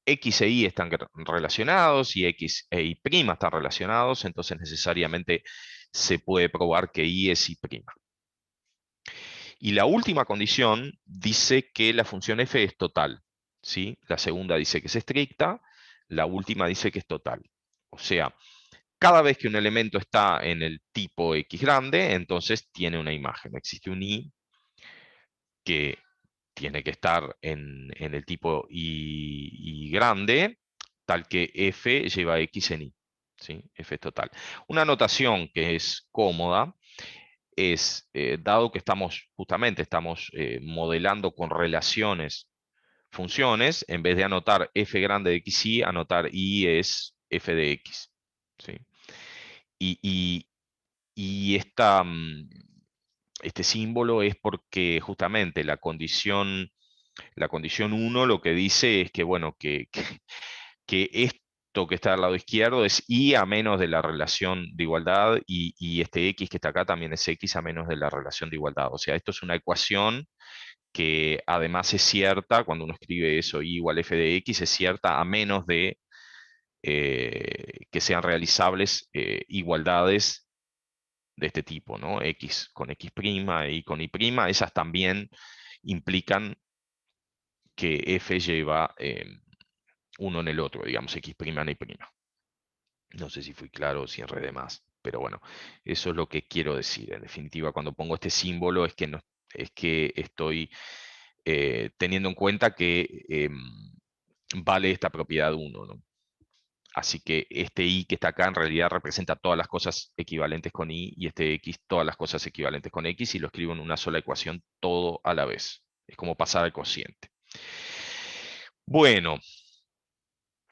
X e Y están relacionados y X e Y' están relacionados, entonces necesariamente se puede probar que Y es Y'. Y la última condición dice que la función f es total, ¿sí? La segunda dice que es estricta, la última dice que es total. O sea, cada vez que un elemento está en el tipo X grande, entonces tiene una imagen. Existe un Y que tiene que estar en el tipo Y grande, tal que f lleva X en Y. ¿Sí? F es total. Una notación que es cómoda es, dado que justamente estamos modelando con relaciones funciones, en vez de anotar f grande de xy, anotar y es f de x. ¿Sí? Y este símbolo es porque justamente la condición 1 lo que dice es que, bueno, que esto que está al lado izquierdo es y a menos de la relación de igualdad y este x que está acá también es x a menos de la relación de igualdad. O sea, esto es una ecuación que además es cierta, cuando uno escribe eso, y igual f de x, es cierta a menos de que sean realizables igualdades de este tipo, ¿no? X con x' y con y', esas también implican que f lleva uno en el otro, digamos, x' en y'. No sé si fui claro o si enredé más, pero bueno, eso es lo que quiero decir. En definitiva, cuando pongo este símbolo es que, no, es que estoy teniendo en cuenta que vale esta propiedad 1, ¿no? Así que este y que está acá en realidad representa todas las cosas equivalentes con y este x todas las cosas equivalentes con x y lo escribo en una sola ecuación todo a la vez. Es como pasar al cociente. Bueno,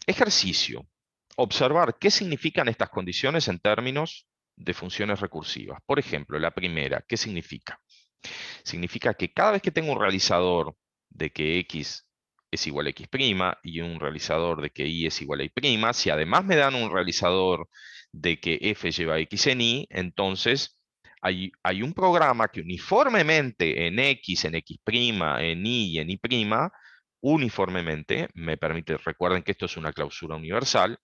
ejercicio. Observar qué significan estas condiciones en términos de funciones recursivas. Por ejemplo, la primera, ¿qué significa? Significa que cada vez que tengo un realizador de que x es igual a x' y un realizador de que y es igual a y', si además me dan un realizador de que f lleva x en y, entonces hay un programa que uniformemente en x, en x', en y y en y', uniformemente, me permite, recuerden que esto es una clausura universal,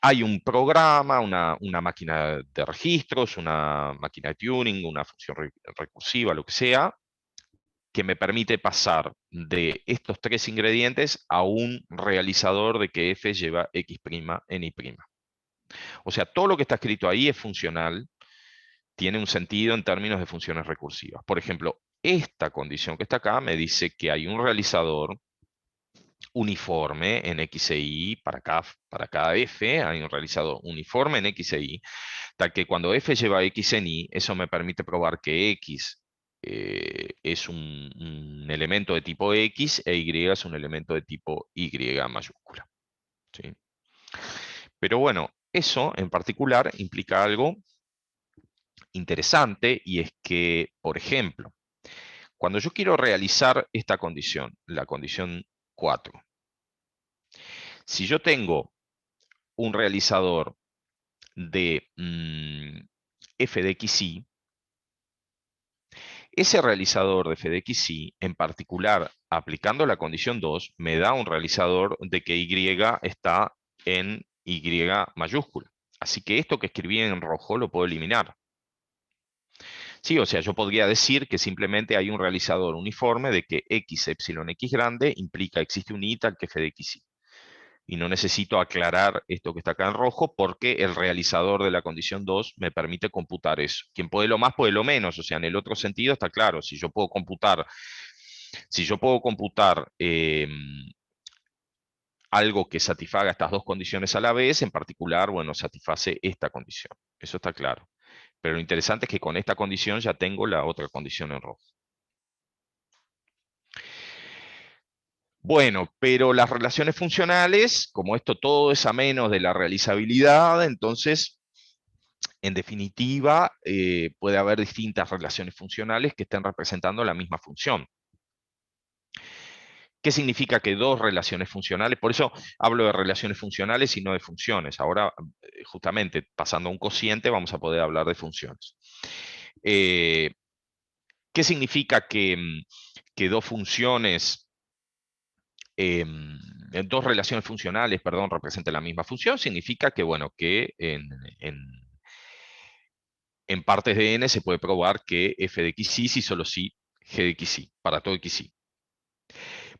hay un programa, una máquina de registros, una máquina de tuning, una función recursiva, lo que sea, que me permite pasar de estos tres ingredientes a un realizador de que f lleva x' en y'. O sea, todo lo que está escrito ahí es funcional, tiene un sentido en términos de funciones recursivas. Por ejemplo, esta condición que está acá me dice que hay un realizador uniforme en x e y para cada f, hay un realizador uniforme en x e y, tal que cuando f lleva x en y, eso me permite probar que x es un elemento de tipo x e y es un elemento de tipo y mayúscula. ¿Sí? Pero bueno, eso en particular implica algo interesante, y es que, por ejemplo, cuando yo quiero realizar esta condición, la condición 4, si yo tengo un realizador de f de xy, ese realizador de f de xy, en particular, aplicando la condición 2, me da un realizador de que y está en y mayúscula. Así que esto que escribí en rojo lo puedo eliminar. Sí, o sea, yo podría decir que simplemente hay un realizador uniforme de que x epsilon x grande implica existe un y tal que f de xy. Y no necesito aclarar esto que está acá en rojo, porque el realizador de la condición 2 me permite computar eso. Quien puede lo más, puede lo menos. O sea, en el otro sentido está claro. Si yo puedo computar, algo que satisfaga estas dos condiciones a la vez, en particular, bueno, satisface esta condición. Eso está claro. Pero lo interesante es que con esta condición ya tengo la otra condición en rojo. Bueno, pero las relaciones funcionales, como esto todo es a menos de la realizabilidad, entonces, en definitiva, puede haber distintas relaciones funcionales que estén representando la misma función. ¿Qué significa que dos relaciones funcionales? Por eso hablo de relaciones funcionales y no de funciones. Ahora, justamente, pasando a un cociente, vamos a poder hablar de funciones. ¿Qué significa que dos funciones, dos relaciones funcionales, perdón, representen la misma función? Significa que, bueno, que en partes de n se puede probar que f de xy si solo si g de xy, para todo xy.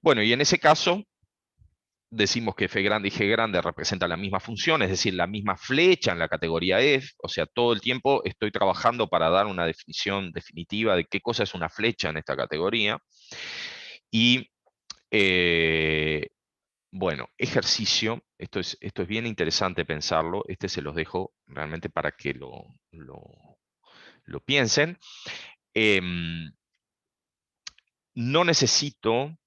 Bueno, y en ese caso decimos que f grande y g grande representan la misma función, es decir, la misma flecha en la categoría f, o sea, todo el tiempo estoy trabajando para dar una definición definitiva de qué cosa es una flecha en esta categoría. Y bueno, ejercicio, esto es bien interesante pensarlo, se los dejo realmente para que lo piensen. No necesito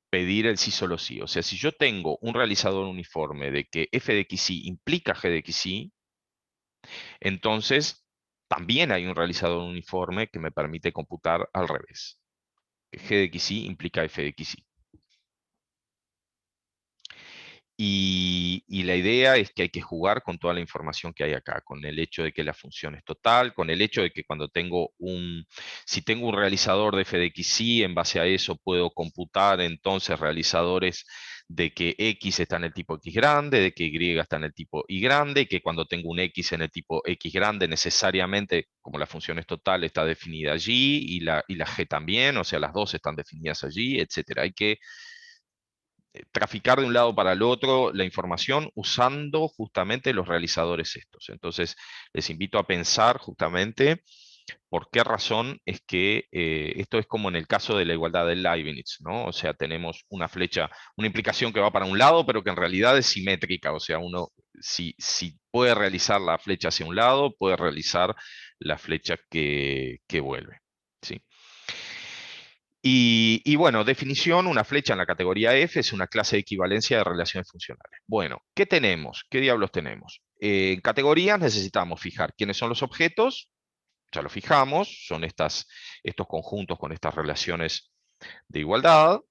pedir el sí solo sí. O sea, si yo tengo un realizador uniforme de que f de xy implica g de xy, entonces también hay un realizador uniforme que me permite computar al revés. Que g de xy implica f de xy. Y la idea es que hay que jugar con toda la información que hay acá, con el hecho de que la función es total, con el hecho de que cuando si tengo un realizador de f de xy, en base a eso puedo computar entonces realizadores de que x está en el tipo x grande, de que y está en el tipo y grande, y que cuando tengo un x en el tipo x grande, necesariamente, como la función es total, está definida allí, y la g también, o sea, las dos están definidas allí, etc. Hay que traficar de un lado para el otro la información usando justamente los realizadores estos. Entonces, les invito a pensar justamente por qué razón es que esto es como en el caso de la igualdad de Leibniz, ¿no? O sea, tenemos una flecha, una implicación que va para un lado, pero que en realidad es simétrica. O sea, uno, si puede realizar la flecha hacia un lado, puede realizar la flecha que vuelve, ¿sí? Y bueno, definición, una flecha en la categoría F es una clase de equivalencia de relaciones funcionales. Bueno, ¿qué tenemos? ¿Qué diablos tenemos? En categorías necesitamos fijar quiénes son los objetos, ya lo fijamos, son estos conjuntos con estas relaciones de igualdad.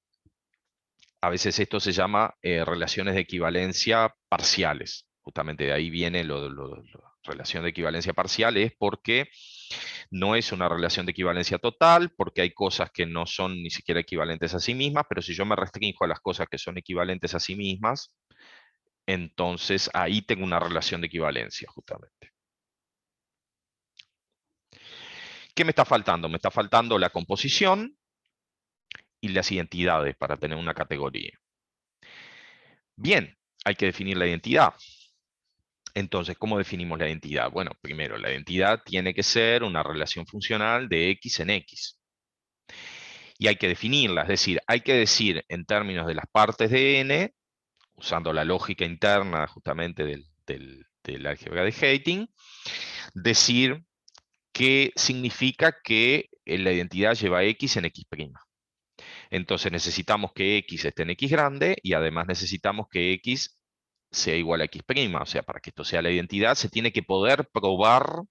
A veces esto se llama relaciones de equivalencia parciales. Justamente de ahí viene relación de equivalencia parcial, es porque no es una relación de equivalencia total, porque hay cosas que no son ni siquiera equivalentes a sí mismas, pero si yo me restringo a las cosas que son equivalentes a sí mismas, entonces ahí tengo una relación de equivalencia, justamente. ¿Qué me está faltando? Me está faltando la composición y las identidades para tener una categoría. Bien, hay que definir la identidad. Entonces, ¿cómo definimos la identidad? Bueno, primero, la identidad tiene que ser una relación funcional de x en x. Y hay que definirla, es decir, hay que decir en términos de las partes de n, usando la lógica interna justamente del álgebra de Heyting, decir qué significa que la identidad lleva x en x'. Entonces necesitamos que x esté en x grande y además necesitamos que x sea igual a X'. O sea, para que esto sea la identidad, se tiene que poder probar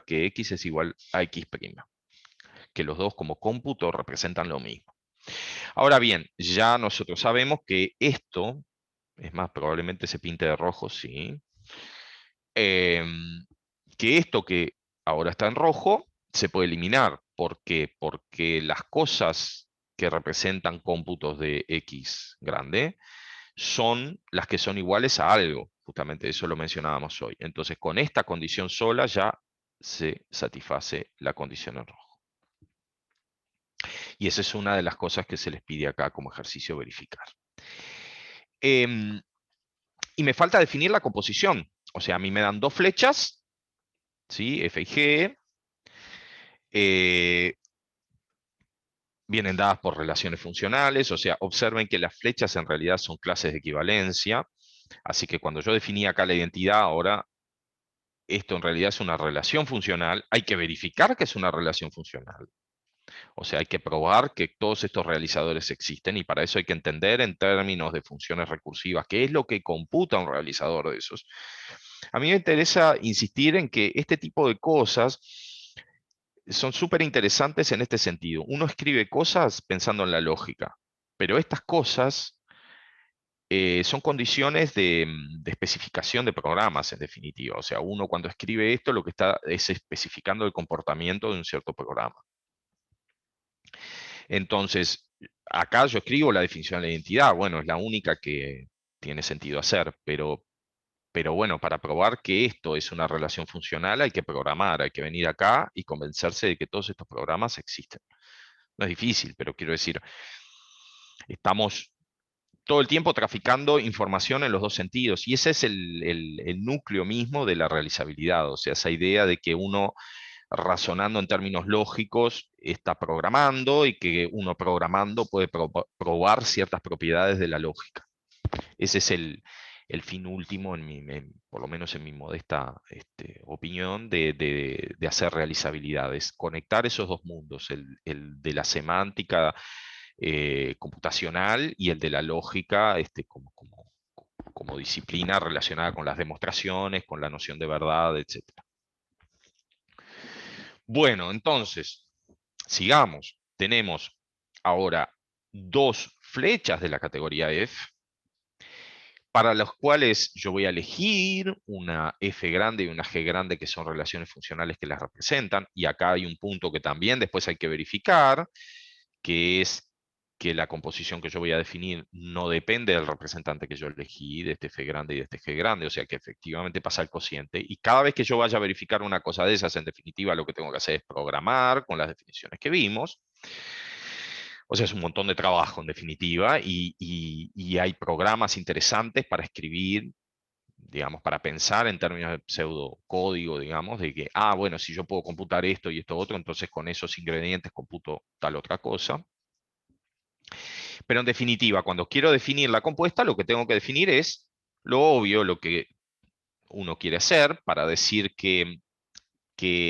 que X es igual a X'. Que los dos como cómputo representan lo mismo. Ahora bien, ya nosotros sabemos que esto, es más, probablemente se pinte de rojo, sí. Que esto que ahora está en rojo se puede eliminar. ¿Por qué? Porque las cosas que representan cómputos de X grande son las que son iguales a algo. Justamente eso lo mencionábamos hoy. Entonces, con esta condición sola ya se satisface la condición en rojo. Y esa es una de las cosas que se les pide acá como ejercicio verificar. Y me falta definir la composición. O sea, a mí me dan dos flechas, ¿sí? F y G. Vienen dadas por relaciones funcionales. O sea, observen que las flechas en realidad son clases de equivalencia. Así que cuando yo definí acá la identidad, ahora esto en realidad es una relación funcional. Hay que verificar que es una relación funcional. O sea, hay que probar que todos estos realizadores existen y para eso hay que entender en términos de funciones recursivas qué es lo que computa un realizador de esos. A mí me interesa insistir en que este tipo de cosas son súper interesantes en este sentido. Uno escribe cosas pensando en la lógica, pero estas cosas son condiciones de especificación de programas, en definitiva. O sea, uno cuando escribe esto lo que está es especificando el comportamiento de un cierto programa. Entonces, acá yo escribo la definición de la identidad. Bueno, es la única que tiene sentido hacer, pero bueno, para probar que esto es una relación funcional hay que programar, hay que venir acá y convencerse de que todos estos programas existen. No es difícil, pero quiero decir, estamos todo el tiempo traficando información en los dos sentidos y ese es el núcleo mismo de la realizabilidad, o sea, esa idea de que uno razonando en términos lógicos está programando y que uno programando puede probar ciertas propiedades de la lógica. Ese es el fin último, por lo menos en mi modesta opinión, de hacer realizabilidades. Conectar esos dos mundos, el de la semántica computacional y el de la lógica como disciplina relacionada con las demostraciones, con la noción de verdad, etc. Bueno, entonces, sigamos. Tenemos ahora dos flechas de la categoría F, para los cuales yo voy a elegir una F grande y una G grande, que son relaciones funcionales que las representan. Y acá hay un punto que también después hay que verificar, que es que la composición que yo voy a definir no depende del representante que yo elegí, de este F grande y de este G grande, o sea que efectivamente pasa el cociente. Y cada vez que yo vaya a verificar una cosa de esas, en definitiva lo que tengo que hacer es programar con las definiciones que vimos. O sea, es un montón de trabajo en definitiva y hay programas interesantes para escribir, digamos, para pensar en términos de pseudocódigo, digamos, de que, bueno, si yo puedo computar esto y esto otro, entonces con esos ingredientes computo tal otra cosa. Pero en definitiva, cuando quiero definir la compuesta, lo que tengo que definir es lo obvio, lo que uno quiere hacer para decir que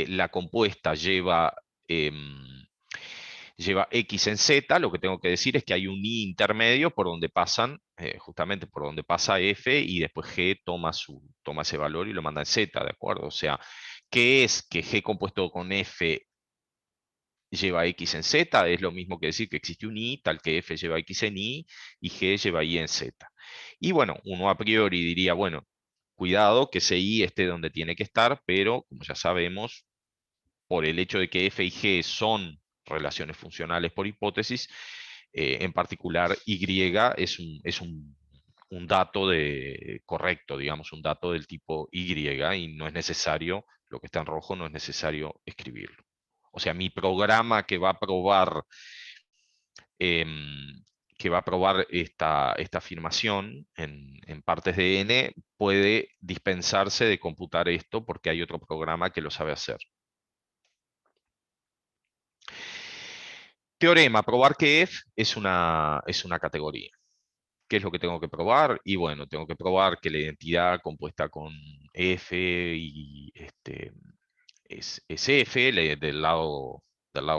la compuesta lleva X en Z, lo que tengo que decir es que hay un I intermedio por donde pasan, justamente por donde pasa F y después G toma ese valor y lo manda en Z, ¿de acuerdo? O sea, ¿qué es que G compuesto con F lleva X en Z? Es lo mismo que decir que existe un I, tal que F lleva X en I y G lleva Y en Z. Y bueno, uno a priori diría, bueno, cuidado que ese I esté donde tiene que estar, pero como ya sabemos, por el hecho de que F y G son relaciones funcionales por hipótesis, en particular Y es un dato correcto, digamos, un dato del tipo Y, y no es necesario, lo que está en rojo no es necesario escribirlo. O sea, mi programa que va a probar, esta afirmación en partes de n puede dispensarse de computar esto porque hay otro programa que lo sabe hacer. Teorema, probar que F es una categoría. ¿Qué es lo que tengo que probar? Y bueno, tengo que probar que la identidad compuesta con F y es F del lado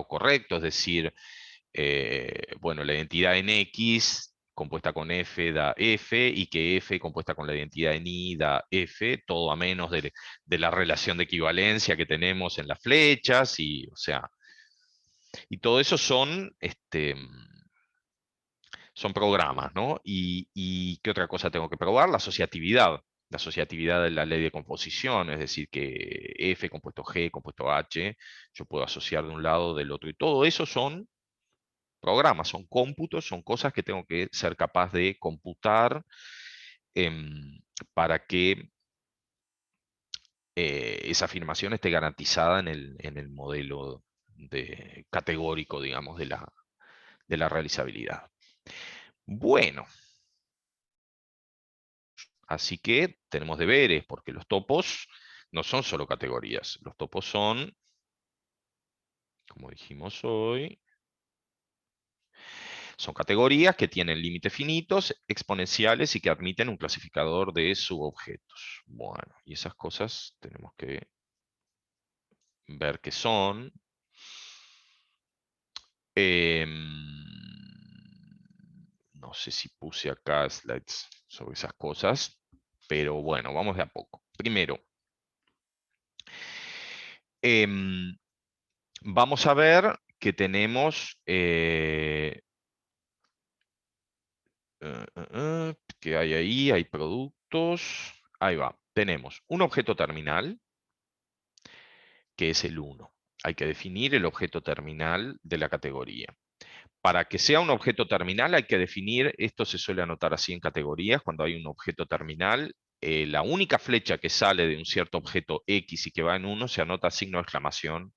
correcto, es decir, bueno, la identidad en X compuesta con F da F, y que F compuesta con la identidad de ni da F, todo a menos de la relación de equivalencia que tenemos en las flechas, y, o sea, y todo eso son programas, ¿no? ¿Y qué otra cosa tengo que probar? La asociatividad de la ley de composición, es decir, que F compuesto G compuesto H, yo puedo asociar de un lado del otro, y todo eso son programas, son cómputos, son cosas que tengo que ser capaz de computar para que esa afirmación esté garantizada en el modelo categórico, digamos, de la realizabilidad. Bueno, así que tenemos deberes, porque los topos no son solo categorías, los topos son, como dijimos hoy, son categorías que tienen límites finitos, exponenciales y que admiten un clasificador de subobjetos. Bueno, y esas cosas tenemos que ver qué son. No sé si puse acá slides sobre esas cosas, pero bueno, vamos de a poco. Primero, vamos a ver que tenemos ¿qué hay ahí? Hay productos. Ahí va. Tenemos un objeto terminal, que es el 1. Hay que definir el objeto terminal de la categoría. Para que sea un objeto terminal hay que definir, esto se suele anotar así en categorías, cuando hay un objeto terminal, la única flecha que sale de un cierto objeto X y que va en 1 se anota signo de exclamación,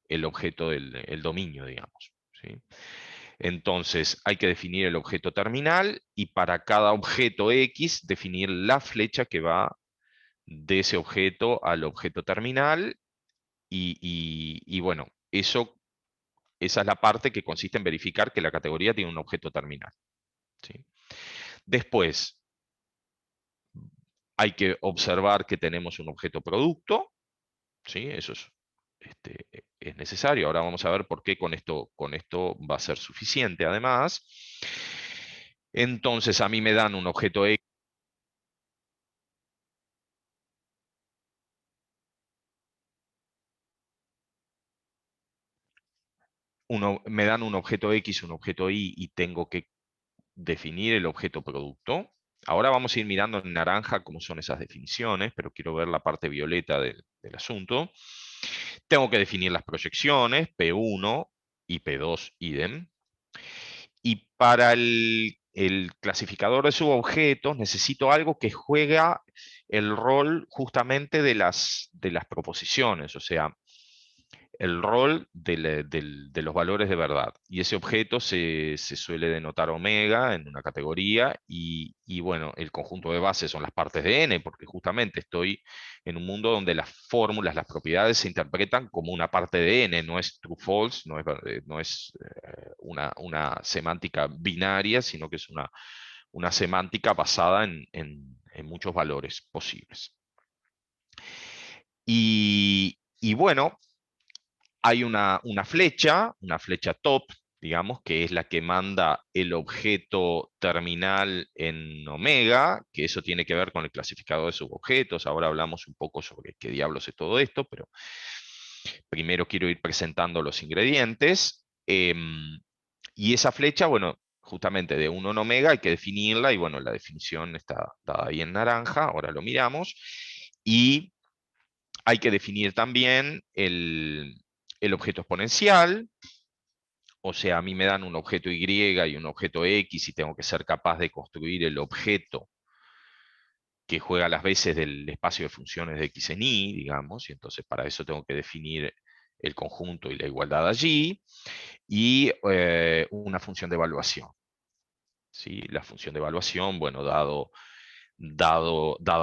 el objeto el dominio, digamos. ¿Sí? Entonces hay que definir el objeto terminal y para cada objeto X definir la flecha que va de ese objeto al objeto terminal y bueno, esa es la parte que consiste en verificar que la categoría tiene un objeto terminal. ¿Sí? Después hay que observar que tenemos un objeto producto. ¿Sí? Eso es necesario. Ahora vamos a ver por qué con esto va a ser suficiente además. Entonces a mí me dan un objeto X. Me dan un objeto X, un objeto Y y tengo que definir el objeto producto. Ahora vamos a ir mirando en naranja cómo son esas definiciones, pero quiero ver la parte violeta del asunto. Tengo que definir las proyecciones, P1 y P2 idem. Y para el clasificador de subobjetos necesito algo que juega el rol justamente de las proposiciones, o sea, el rol de los valores de verdad. Y ese objeto se suele denotar omega en una categoría y bueno, el conjunto de bases son las partes de n, porque justamente estoy en un mundo donde las fórmulas, las propiedades se interpretan como una parte de n, no es true-false, no es una semántica binaria, sino que es una semántica basada en muchos valores posibles. Y bueno, hay una flecha top, digamos, que es la que manda el objeto terminal en omega, que eso tiene que ver con el clasificador de subobjetos. Ahora hablamos un poco sobre qué diablos es todo esto, pero primero quiero ir presentando los ingredientes. Y esa flecha, bueno, justamente de 1 en omega hay que definirla, y bueno, la definición está dada ahí en naranja, ahora lo miramos. Y hay que definir también el objeto exponencial, o sea, a mí me dan un objeto Y y un objeto X y tengo que ser capaz de construir el objeto que juega las veces del espacio de funciones de X en Y, digamos, y entonces para eso tengo que definir el conjunto y la igualdad allí, y una función de evaluación. ¿Sí? La función de evaluación, bueno, dada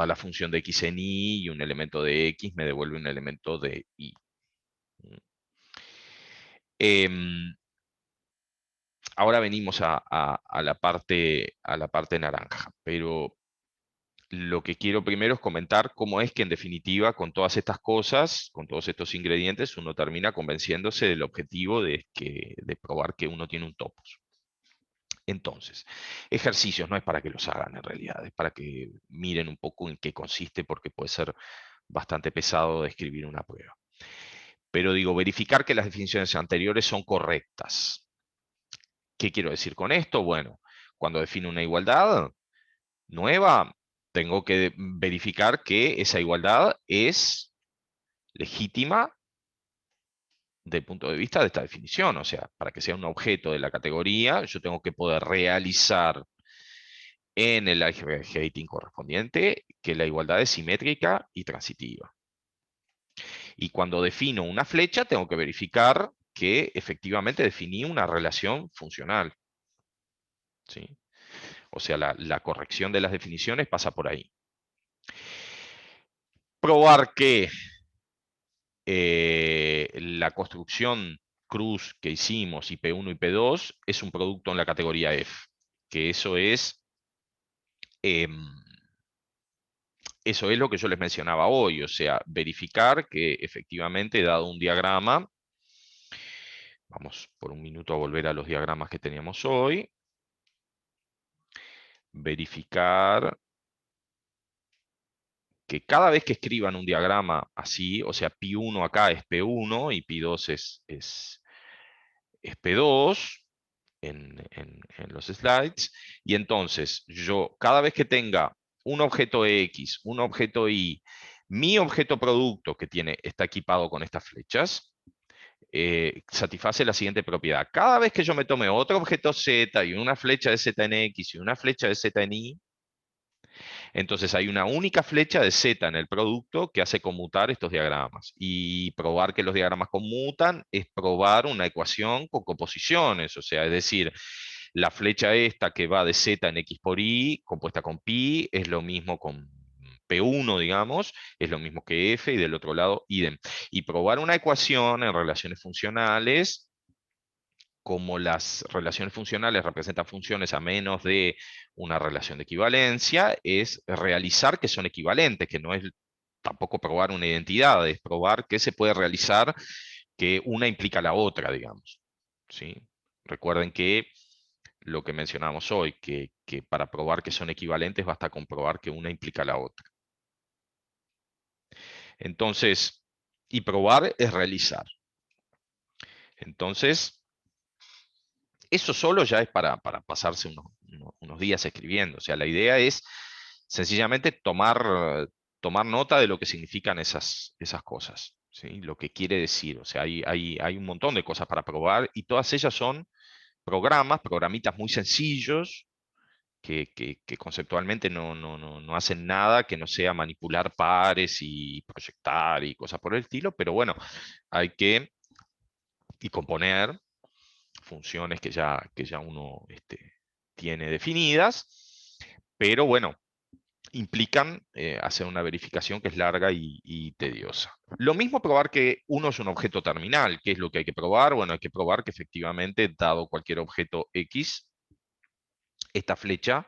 la función de X en Y y un elemento de X, me devuelve un elemento de Y. Ahora venimos a la parte naranja, pero lo que quiero primero es comentar cómo es que en definitiva con todas estas cosas, con todos estos ingredientes, uno termina convenciéndose del objetivo de probar que uno tiene un topos. Entonces, ejercicios no es para que los hagan en realidad, es para que miren un poco en qué consiste, porque puede ser bastante pesado de escribir una prueba. Pero digo, verificar que las definiciones anteriores son correctas. ¿Qué quiero decir con esto? Bueno, cuando defino una igualdad nueva, tengo que verificar que esa igualdad es legítima desde el punto de vista de esta definición. O sea, para que sea un objeto de la categoría, yo tengo que poder realizar en el algoritmo correspondiente que la igualdad es simétrica y transitiva. Y cuando defino una flecha, tengo que verificar que efectivamente definí una relación funcional. ¿Sí? O sea, la corrección de las definiciones pasa por ahí. Probar que la construcción cruz que hicimos, IP1 y IP2, es un producto en la categoría F. Que eso es lo que yo les mencionaba hoy, o sea, verificar que efectivamente, dado un diagrama, vamos por un minuto a volver a los diagramas que teníamos hoy, verificar que cada vez que escriban un diagrama así, o sea, Pi1 acá es P1 y Pi2 es P2 en los slides, y entonces yo cada vez que tenga un objeto X, un objeto Y, mi objeto producto que está equipado con estas flechas, satisface la siguiente propiedad. Cada vez que yo me tome otro objeto Z y una flecha de Z en X y una flecha de Z en Y, entonces hay una única flecha de Z en el producto que hace conmutar estos diagramas. Y probar que los diagramas conmutan es probar una ecuación con composiciones. O sea, es decir, la flecha esta que va de Z en X por Y, compuesta con pi, es lo mismo con P1, digamos, es lo mismo que F, y del otro lado, idem. Y probar una ecuación en relaciones funcionales, como las relaciones funcionales representan funciones a menos de una relación de equivalencia, es realizar que son equivalentes, que no es tampoco probar una identidad, es probar que se puede realizar que una implica la otra, digamos. ¿Sí? Recuerden que lo que mencionamos hoy, que para probar que son equivalentes basta comprobar que una implica la otra. Entonces, y probar es realizar. Entonces, eso solo ya es para pasarse unos días escribiendo. O sea, la idea es sencillamente tomar nota de lo que significan esas cosas, ¿sí? Lo que quiere decir. O sea, hay un montón de cosas para probar, y todas ellas son programitas muy sencillos, que conceptualmente no hacen nada que no sea manipular pares y proyectar y cosas por el estilo, pero bueno, hay que y componer funciones que ya uno tiene definidas, pero bueno, implican hacer una verificación que es larga y tediosa. Lo mismo probar que uno es un objeto terminal. ¿Qué es lo que hay que probar? Bueno, hay que probar que efectivamente, dado cualquier objeto X, esta flecha,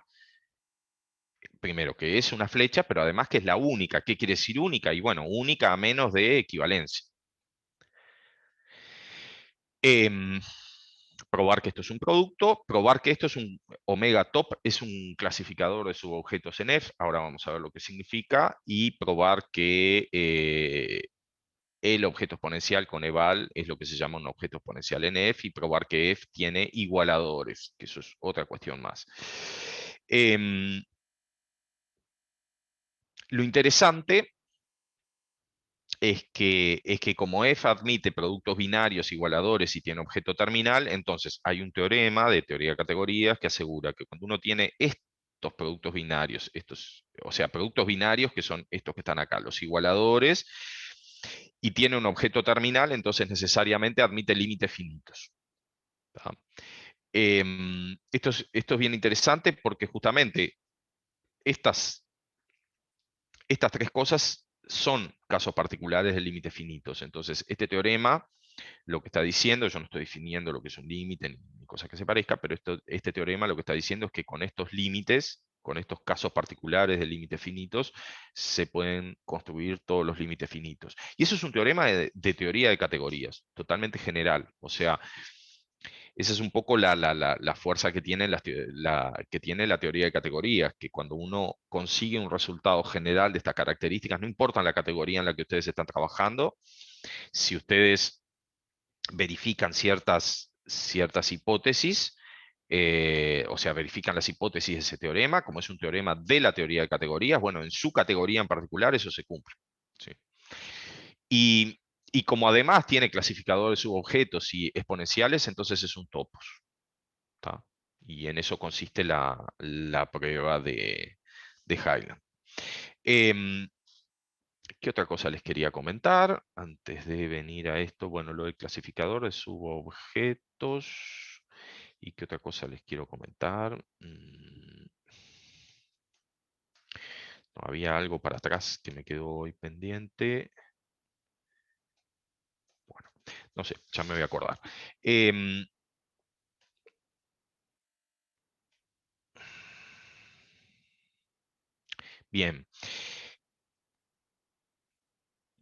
primero que es una flecha, pero además que es la única. ¿Qué quiere decir única? Y bueno, única a menos de equivalencia. Em, Probar que esto es un producto, probar que esto es un omega top, es un clasificador de subobjetos en F, ahora vamos a ver lo que significa, y probar que el objeto exponencial con eval es lo que se llama un objeto exponencial en F, y probar que F tiene igualadores, que eso es otra cuestión más. Lo interesante es que como F admite productos binarios igualadores y tiene objeto terminal, entonces hay un teorema de teoría de categorías que asegura que cuando uno tiene estos productos binarios, o sea, productos binarios que son estos que están acá, los igualadores, y tiene un objeto terminal, entonces necesariamente admite límites finitos. ¿Tá? Esto es bien interesante porque justamente estas tres cosas son casos particulares de límites finitos. Entonces, este teorema lo que está diciendo, yo no estoy definiendo lo que es un límite ni cosa que se parezca, pero este teorema lo que está diciendo es que con estos límites, con estos casos particulares de límites finitos, se pueden construir todos los límites finitos. Y eso es un teorema de teoría de categorías, totalmente general. O sea, Esa es un poco la fuerza que tiene que tiene la teoría de categorías, que cuando uno consigue un resultado general de estas características, no importa la categoría en la que ustedes están trabajando, si ustedes verifican ciertas hipótesis, o sea, verifican las hipótesis de ese teorema, como es un teorema de la teoría de categorías, bueno, en su categoría en particular eso se cumple. ¿Sí? Y como además tiene clasificadores subobjetos y exponenciales, entonces es un topos. ¿Tá? Y en eso consiste la prueba de Highland. ¿Qué otra cosa les quería comentar? Antes de venir a esto, bueno, lo del clasificador de subobjetos. ¿Y qué otra cosa les quiero comentar? No, había algo para atrás que me quedó hoy pendiente. Bueno, no sé, ya me voy a acordar. Bien.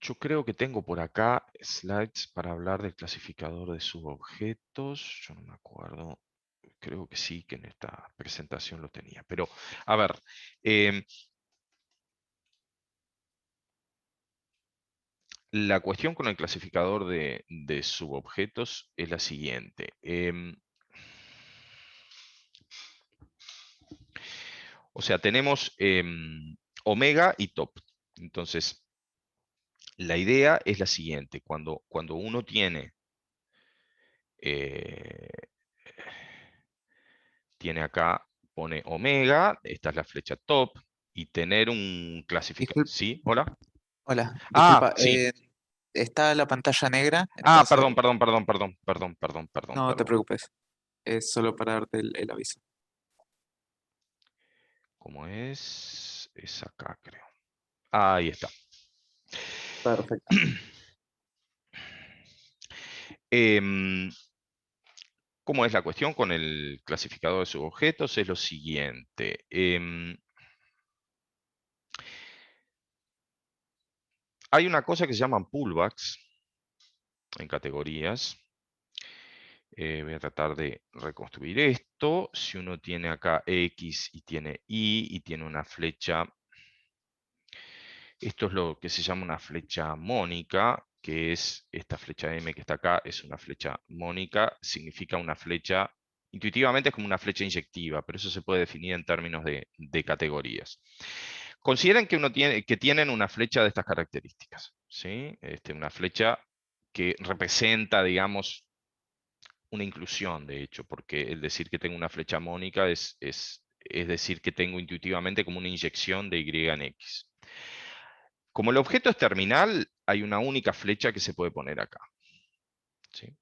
Yo creo que tengo por acá slides para hablar del clasificador de subobjetos. Yo no me acuerdo. Creo que sí, que en esta presentación lo tenía. Pero, a ver. La cuestión con el clasificador de subobjetos es la siguiente. O sea, tenemos omega y top. Entonces, la idea es la siguiente. Cuando uno tiene acá, pone omega, esta es la flecha top, y tener un clasificador. Disculpa, ¿Sí? ¿Hola? hola, Ah, disculpa, sí. está la pantalla negra, Ah, entonces perdón. no te preocupes, es solo para darte el aviso. ¿Cómo es? Es acá, creo. Ahí está. Perfecto. ¿Cómo es la cuestión con el clasificador de subobjetos? Es lo siguiente. Hay una cosa que se llaman pullbacks en categorías. Voy a tratar de reconstruir esto. Si uno tiene acá X y tiene Y y tiene una flecha, esto es lo que se llama una flecha mónica, que es esta flecha M que está acá, es una flecha mónica, significa una flecha, intuitivamente es como una flecha inyectiva, pero eso se puede definir en términos de categorías. Consideren que tienen una flecha de estas características, ¿sí? Una flecha que representa, digamos, una inclusión, de hecho, porque el decir que tengo una flecha mónica es decir que tengo intuitivamente como una inyección de Y en X. Como el objeto es terminal, hay una única flecha que se puede poner acá. ¿Sí?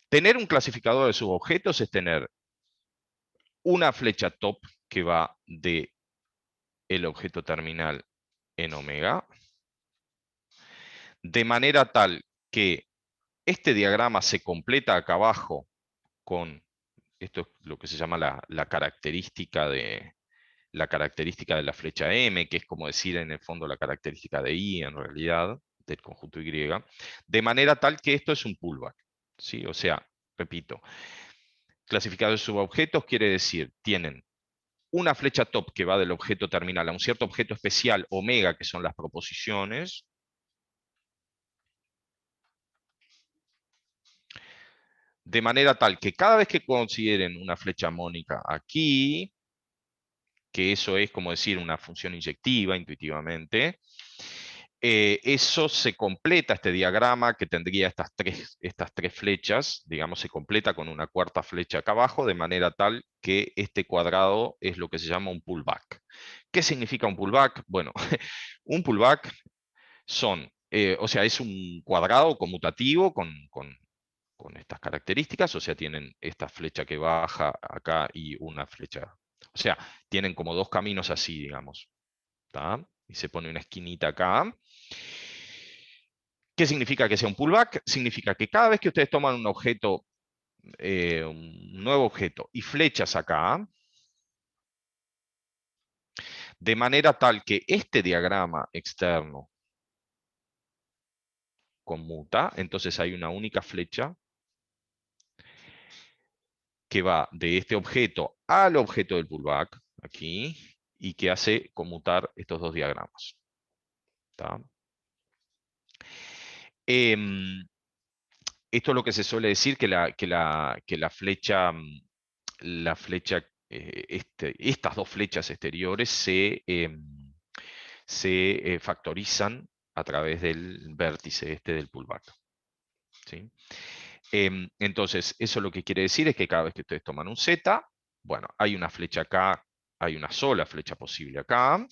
Tener un clasificador de subobjetos es tener una flecha top que va de el objeto terminal en omega, de manera tal que este diagrama se completa acá abajo con, esto es lo que se llama la característica de la flecha M, que es como decir en el fondo la característica de Y en realidad, del conjunto Y, de manera tal que esto es un pullback. ¿Sí? O sea, repito, clasificado de subobjetos quiere decir, tienen una flecha top que va del objeto terminal a un cierto objeto especial, omega, que son las proposiciones, de manera tal que cada vez que consideren una flecha mónica aquí, que eso es como decir una función inyectiva intuitivamente, eso se completa, este diagrama que tendría estas tres flechas, digamos, se completa con una cuarta flecha acá abajo, de manera tal que este cuadrado es lo que se llama un pullback. ¿Qué significa un pullback? Bueno, un pullback o sea, es un cuadrado conmutativo con estas características, o sea, tienen esta flecha que baja acá y una flecha. O sea, tienen como dos caminos así, digamos. ¿Tá? Y se pone una esquinita acá. ¿Qué significa que sea un pullback? Significa que cada vez que ustedes toman un objeto, un nuevo objeto, y flechas acá, de manera tal que este diagrama externo conmuta, entonces hay una única flecha que va de este objeto al objeto del pullback, aquí, y que hace conmutar estos dos diagramas. ¿Tá? Esto es lo que se suele decir que la flecha, estas dos flechas exteriores se factorizan a través del vértice del pullback. ¿Sí? Entonces, eso lo que quiere decir es que cada vez que ustedes toman un Z, bueno, hay una flecha acá, hay una sola flecha posible acá,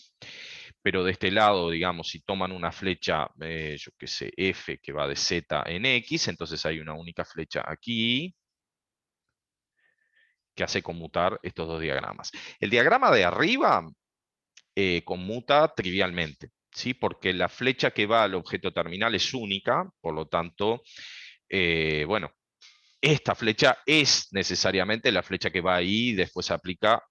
pero de este lado, digamos, si toman una flecha, yo qué sé, F, que va de Z en X, entonces hay una única flecha aquí, que hace conmutar estos dos diagramas. El diagrama de arriba conmuta trivialmente, ¿sí? Porque la flecha que va al objeto terminal es única, por lo tanto, bueno, esta flecha es necesariamente la flecha que va ahí y después se aplica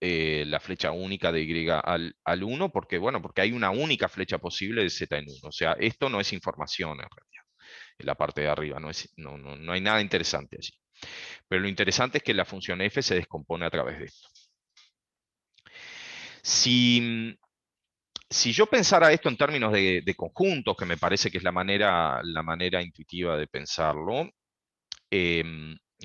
la flecha única de Y al 1, porque, bueno, porque hay una única flecha posible de Z en 1. O sea, esto no es información en realidad, en la parte de arriba, no hay nada interesante allí. Pero lo interesante es que la función f se descompone a través de esto. Si yo pensara esto en términos de conjuntos, que me parece que es la manera intuitiva de pensarlo,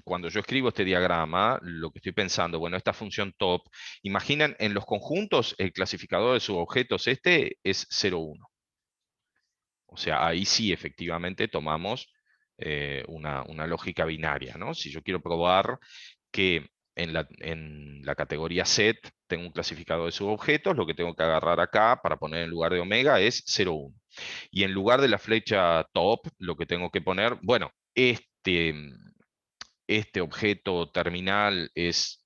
cuando yo escribo este diagrama, lo que estoy pensando, bueno, esta función top, imaginen en los conjuntos, el clasificador de subobjetos es 0, 1. O sea, ahí sí efectivamente tomamos una lógica binaria, ¿no? Si yo quiero probar que en la categoría set tengo un clasificador de subobjetos, lo que tengo que agarrar acá para poner en lugar de omega es 0, 1. Y en lugar de la flecha top, lo que tengo que poner, bueno, este objeto terminal es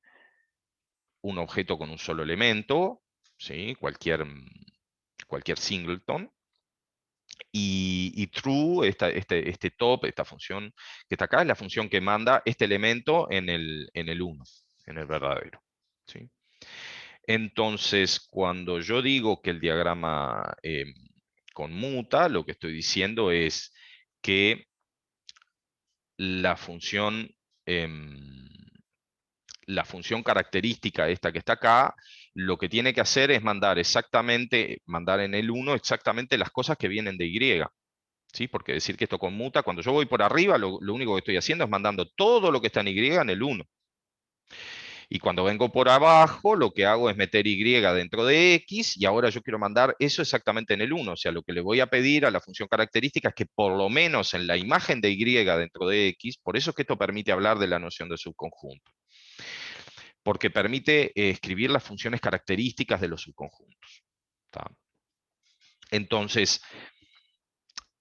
un objeto con un solo elemento, ¿sí? cualquier singleton. Y true, este top, esta función que está acá, es la función que manda este elemento en el 1, en el verdadero. ¿Sí? Entonces, cuando yo digo que el diagrama conmuta, lo que estoy diciendo es que la función característica esta que está acá, lo que tiene que hacer es mandar en el 1 exactamente las cosas que vienen de Y. ¿Sí? Porque decir que esto conmuta, cuando yo voy por arriba, lo único que estoy haciendo es mandando todo lo que está en Y en el 1. Y cuando vengo por abajo, lo que hago es meter Y dentro de X, y ahora yo quiero mandar eso exactamente en el 1. O sea, lo que le voy a pedir a la función característica es que por lo menos en la imagen de Y dentro de X, por eso es que esto permite hablar de la noción de subconjunto. Porque permite escribir las funciones características de los subconjuntos. ¿Tá? Entonces,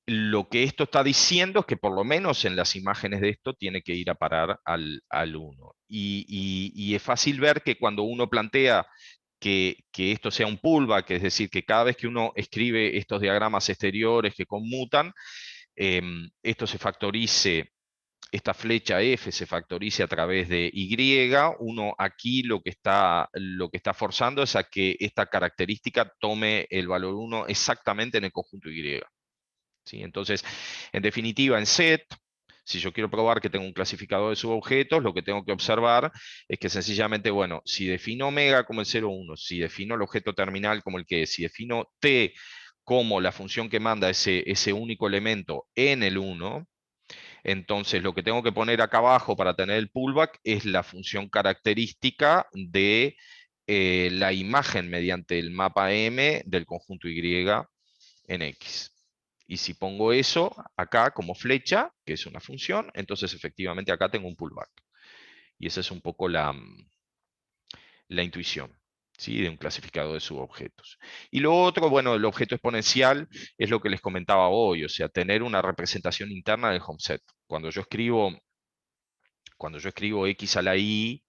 lo que esto está diciendo es que por lo menos en las imágenes de esto tiene que ir a parar al 1. Y es fácil ver que cuando uno plantea que esto sea un pullback, es decir, que cada vez que uno escribe estos diagramas exteriores que conmutan, esto se factorice, esta flecha F se factorice a través de Y, uno aquí lo que está forzando es a que esta característica tome el valor 1 exactamente en el conjunto Y. ¿Sí? Entonces, en definitiva, en set, si yo quiero probar que tengo un clasificador de subobjetos, lo que tengo que observar es que sencillamente, bueno, si defino omega como el 0, 1, si defino el objeto terminal como el que es, si defino t como la función que manda ese único elemento en el 1, entonces lo que tengo que poner acá abajo para tener el pullback es la función característica de la imagen mediante el mapa M del conjunto Y en X. Y si pongo eso acá como flecha, que es una función, entonces efectivamente acá tengo un pullback. Y esa es un poco la intuición, ¿sí? De un clasificador de subobjetos. Y lo otro, bueno, el objeto exponencial es lo que les comentaba hoy, o sea, tener una representación interna del home set. Cuando yo escribo x a la y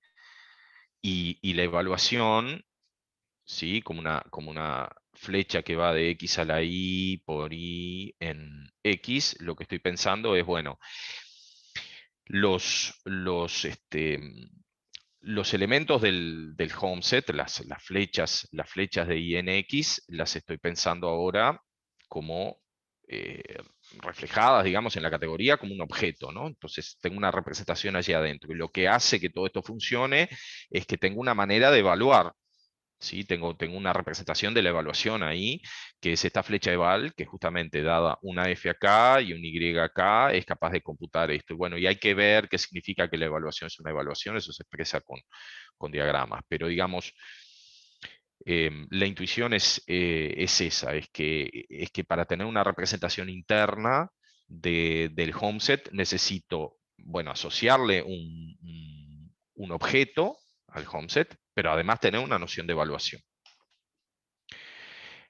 y la evaluación, ¿sí? Como una flecha que va de x a la y por y en x, lo que estoy pensando es, bueno, los elementos del home set, las flechas de i en x, las estoy pensando ahora como reflejadas, digamos, en la categoría como un objeto, ¿no? Entonces tengo una representación allí adentro. Y lo que hace que todo esto funcione es que tengo una manera de evaluar. ¿Sí? Tengo una representación de la evaluación ahí, que es esta flecha eval, que justamente dada una F acá y un Y acá, es capaz de computar esto. Y bueno, y hay que ver qué significa que la evaluación es una evaluación, eso se expresa con diagramas. Pero digamos, la intuición es esa, es que para tener una representación interna del homeset necesito, bueno, asociarle un objeto al homeset, pero además tener una noción de evaluación.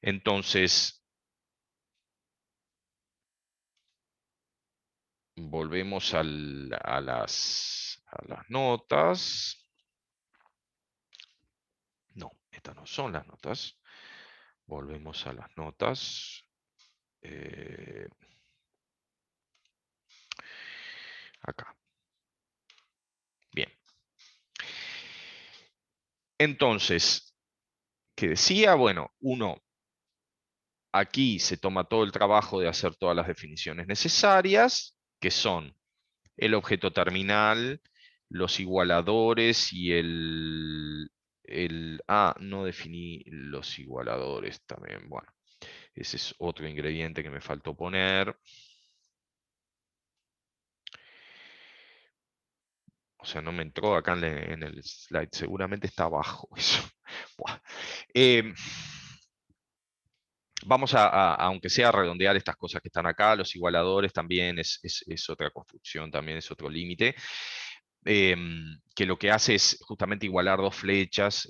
Entonces, volvemos a las notas. No, estas no son las notas. Volvemos a las notas. Acá. Bien. Entonces, ¿qué decía? Bueno, aquí se toma todo el trabajo de hacer todas las definiciones necesarias, que son el objeto terminal, los igualadores y no definí los igualadores también. Bueno, ese es otro ingrediente que me faltó poner. O sea, no me entró acá en el slide, seguramente está abajo eso. Buah. Vamos aunque sea, a redondear estas cosas que están acá. Los igualadores también es otra construcción, también es otro límite. Que lo que hace es justamente igualar dos flechas.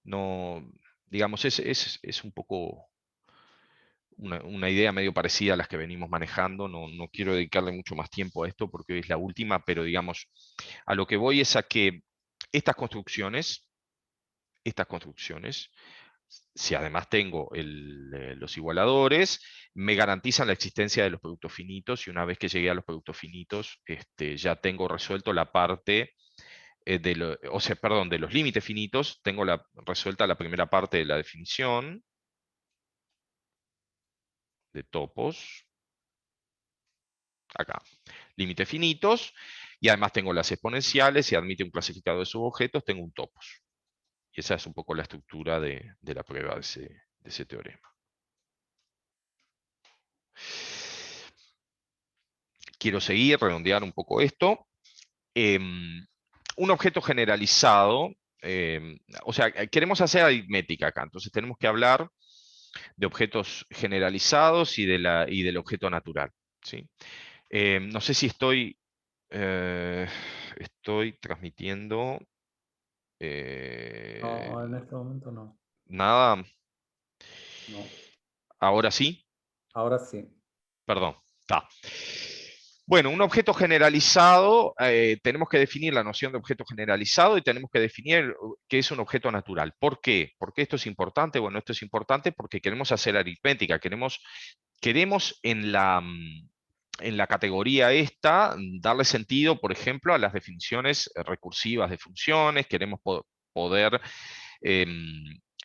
No, digamos, es un poco una idea medio parecida a las que venimos manejando. No quiero dedicarle mucho más tiempo a esto porque hoy es la última, pero digamos, a lo que voy es a que estas construcciones, si además tengo los igualadores, me garantizan la existencia de los productos finitos, y una vez que llegué a los productos finitos, ya tengo resuelto la parte de los límites finitos, tengo resuelta la primera parte de la definición de topos, acá, límites finitos, y además tengo las exponenciales, si admite un clasificado de subobjetos, tengo un topos. Y esa es un poco la estructura de la prueba de ese teorema. Quiero seguir, redondear un poco esto. Un objeto generalizado, o sea, queremos hacer aritmética acá, entonces tenemos que hablar de objetos generalizados y del objeto natural, ¿sí? No sé si estoy transmitiendo No, en este momento no. nada. No. Ahora sí. Ahora sí. Perdón. Está. Bueno, un objeto generalizado, tenemos que definir la noción de objeto generalizado y tenemos que definir qué es un objeto natural. ¿Por qué? ¿Por qué esto es importante? Bueno, esto es importante porque queremos hacer aritmética, queremos en la categoría esta darle sentido, por ejemplo, a las definiciones recursivas de funciones, queremos poder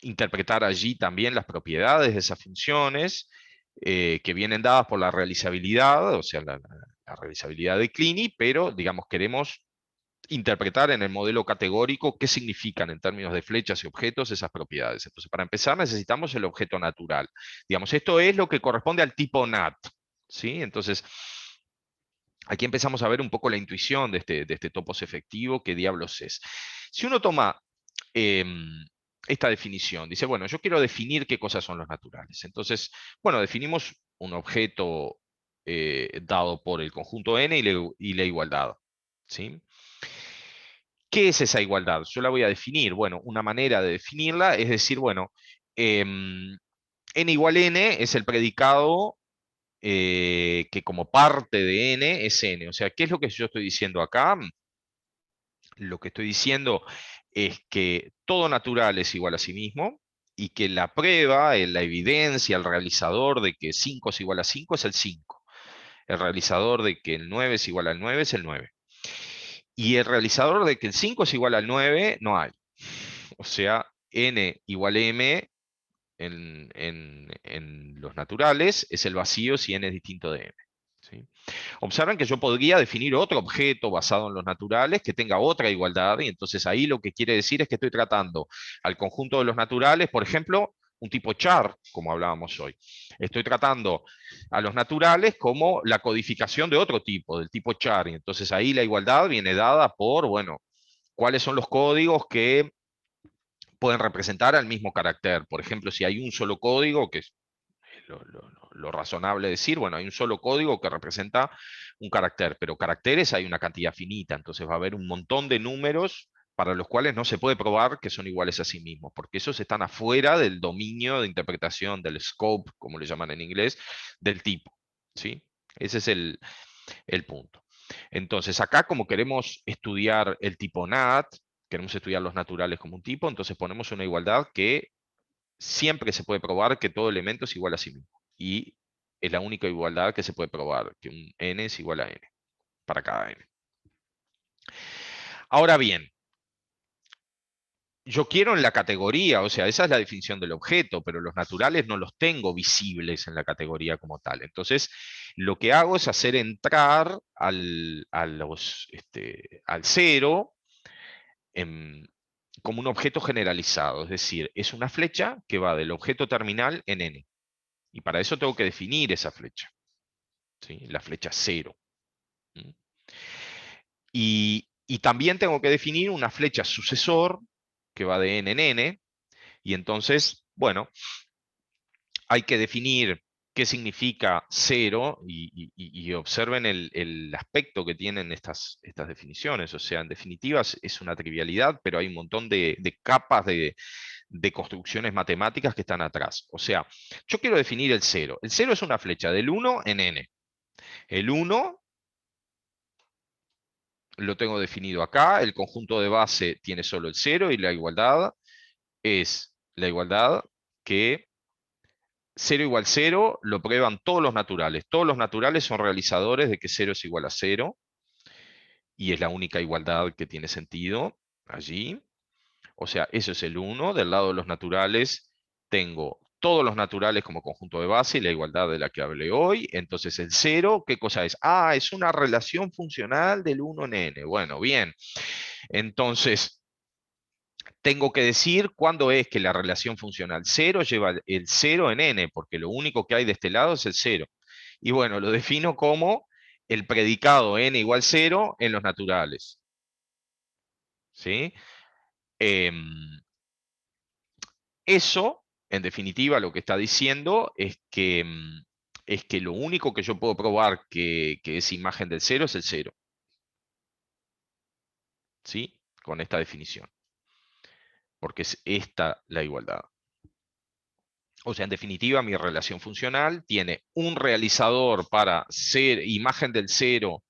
interpretar allí también las propiedades de esas funciones, que vienen dadas por la realizabilidad, o sea, la realizabilidad de Clini, pero, digamos, queremos interpretar en el modelo categórico qué significan en términos de flechas y objetos esas propiedades. Entonces, para empezar, necesitamos el objeto natural. Digamos, esto es lo que corresponde al tipo NAT, ¿sí? Entonces, aquí empezamos a ver un poco la intuición de este topos efectivo, qué diablos es. Si uno toma esta definición, dice, bueno, yo quiero definir qué cosas son los naturales. Entonces, bueno, definimos un objeto dado por el conjunto N y la igualdad, ¿sí? ¿Qué es esa igualdad? Yo la voy a definir. Bueno, una manera de definirla es decir, bueno, N igual N es el predicado que como parte de N es N. O sea, ¿qué es lo que yo estoy diciendo acá? Lo que estoy diciendo es que todo natural es igual a sí mismo y que la prueba, la evidencia, el realizador de que 5 es igual a 5 es el 5. El realizador de que el 9 es igual al 9 es el 9. Y el realizador de que el 5 es igual al 9 no hay. O sea, N igual M en los naturales es el vacío si n es distinto de m. ¿Sí? Observen que yo podría definir otro objeto basado en los naturales que tenga otra igualdad, y entonces ahí lo que quiere decir es que estoy tratando al conjunto de los naturales, por ejemplo, un tipo char, como hablábamos hoy. Estoy tratando a los naturales como la codificación de otro tipo, del tipo char, y entonces ahí la igualdad viene dada por, bueno, cuáles son los códigos que pueden representar al mismo carácter. Por ejemplo, si hay un solo código, que es lo razonable decir, bueno, hay un solo código que representa un carácter, pero caracteres hay una cantidad finita, entonces va a haber un montón de números para los cuales no se puede probar que son iguales a sí mismos, porque esos están afuera del dominio de interpretación, del scope, como le llaman en inglés, del tipo. ¿Sí? Ese es el punto. Entonces, acá como queremos estudiar el tipo NAT, queremos estudiar los naturales como un tipo, entonces ponemos una igualdad que siempre se puede probar que todo elemento es igual a sí mismo. Y es la única igualdad que se puede probar, que un n es igual a n, para cada n. Ahora bien, yo quiero en la categoría, o sea, esa es la definición del objeto, pero los naturales no los tengo visibles en la categoría como tal. Entonces, lo que hago es hacer entrar al 0 como un objeto generalizado, es decir, es una flecha que va del objeto terminal en n. Y para eso tengo que definir esa flecha, ¿sí? La flecha 0. ¿Mm? Y también tengo que definir una flecha sucesor que va de n en n, y entonces, bueno, hay que definir qué significa 0 y observen el aspecto que tienen estas definiciones. O sea, en definitiva es una trivialidad, pero hay un montón de capas de construcciones matemáticas que están atrás. O sea, yo quiero definir el 0. El 0 es una flecha del 1 en n. El 1 lo tengo definido acá, el conjunto de base tiene solo el 0 y la igualdad es la igualdad que 0 igual 0 lo prueban todos los naturales. Todos los naturales son realizadores de que 0 es igual a 0 y es la única igualdad que tiene sentido allí. O sea, eso es el 1. Del lado de los naturales tengo todos los naturales como conjunto de base y la igualdad de la que hablé hoy. Entonces el 0, ¿qué cosa es? Ah, es una relación funcional del 1 en n. Bueno, bien. Entonces, tengo que decir cuándo es que la relación funcional 0 lleva el 0 en n, porque lo único que hay de este lado es el 0. Y bueno, lo defino como el predicado n igual 0 en los naturales. ¿Sí? Eso, en definitiva, lo que está diciendo es que lo único que yo puedo probar que es imagen del 0 es el 0. ¿Sí? Con esta definición. Porque es esta la igualdad. O sea, en definitiva, mi relación funcional tiene un realizador para ser imagen del 0,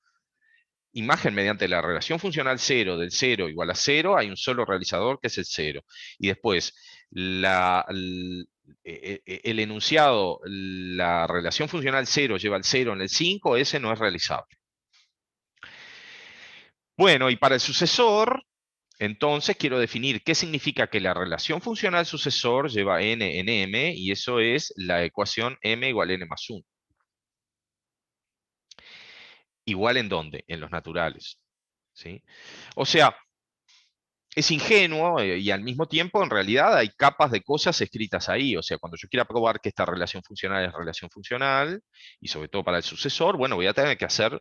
imagen mediante la relación funcional 0 del 0 igual a 0, hay un solo realizador que es el 0. Y después, el enunciado, la relación funcional 0 lleva al 0 en el 5, ese no es realizable. Bueno, y para el sucesor, entonces quiero definir qué significa que la relación funcional sucesor lleva n en m, y eso es la ecuación m igual a n más 1. ¿Igual en dónde? En los naturales. ¿Sí? O sea, es ingenuo y al mismo tiempo en realidad hay capas de cosas escritas ahí. O sea, cuando yo quiera probar que esta relación funcional es relación funcional, y sobre todo para el sucesor, bueno, voy a tener que hacer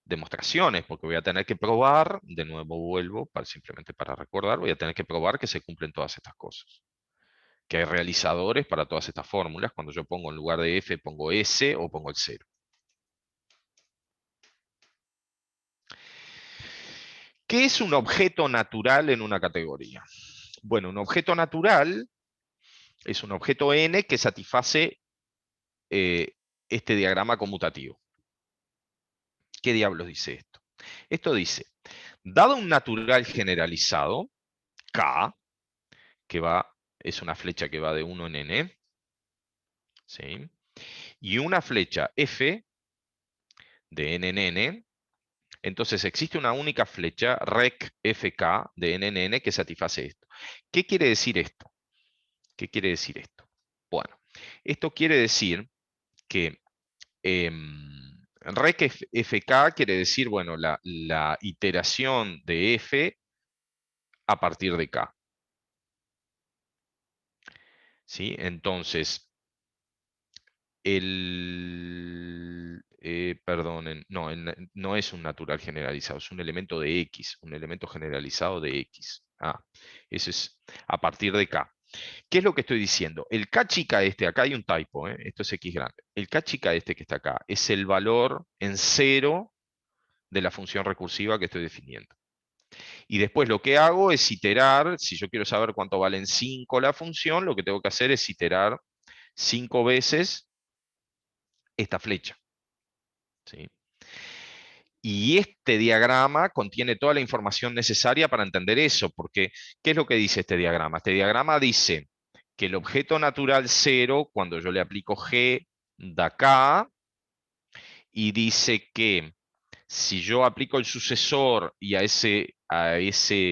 demostraciones, porque voy a tener que probar, de nuevo vuelvo, simplemente para recordar, voy a tener que probar que se cumplen todas estas cosas. Que hay realizadores para todas estas fórmulas. Cuando yo pongo en lugar de f, pongo s o pongo el 0. ¿Qué es un objeto natural en una categoría? Bueno, un objeto natural es un objeto n que satisface este diagrama conmutativo. ¿Qué diablos dice esto? Esto dice, dado un natural generalizado, K, que es una flecha que va de 1 en n, ¿sí? Y una flecha F de n en n, entonces existe una única flecha rec fk de n en n que satisface esto. ¿Qué quiere decir esto? ¿Qué quiere decir esto? Bueno, esto quiere decir que rec fk quiere decir, bueno, la iteración de f a partir de k. ¿Sí? Entonces, perdonen, no, no es un natural generalizado, es un elemento de X, un elemento generalizado de X. Eso es a partir de K. ¿Qué es lo que estoy diciendo? El K chica este, acá hay un typo, esto es X grande. El K chica este que está acá es el valor en cero de la función recursiva que estoy definiendo. Y después lo que hago es iterar, si yo quiero saber cuánto vale en 5 la función, lo que tengo que hacer es iterar 5 veces esta flecha. ¿Sí? Y este diagrama contiene toda la información necesaria para entender eso, porque ¿qué es lo que dice este diagrama? Este diagrama dice que el objeto natural 0, cuando yo le aplico G, da K, y dice que si yo aplico el sucesor y a ese,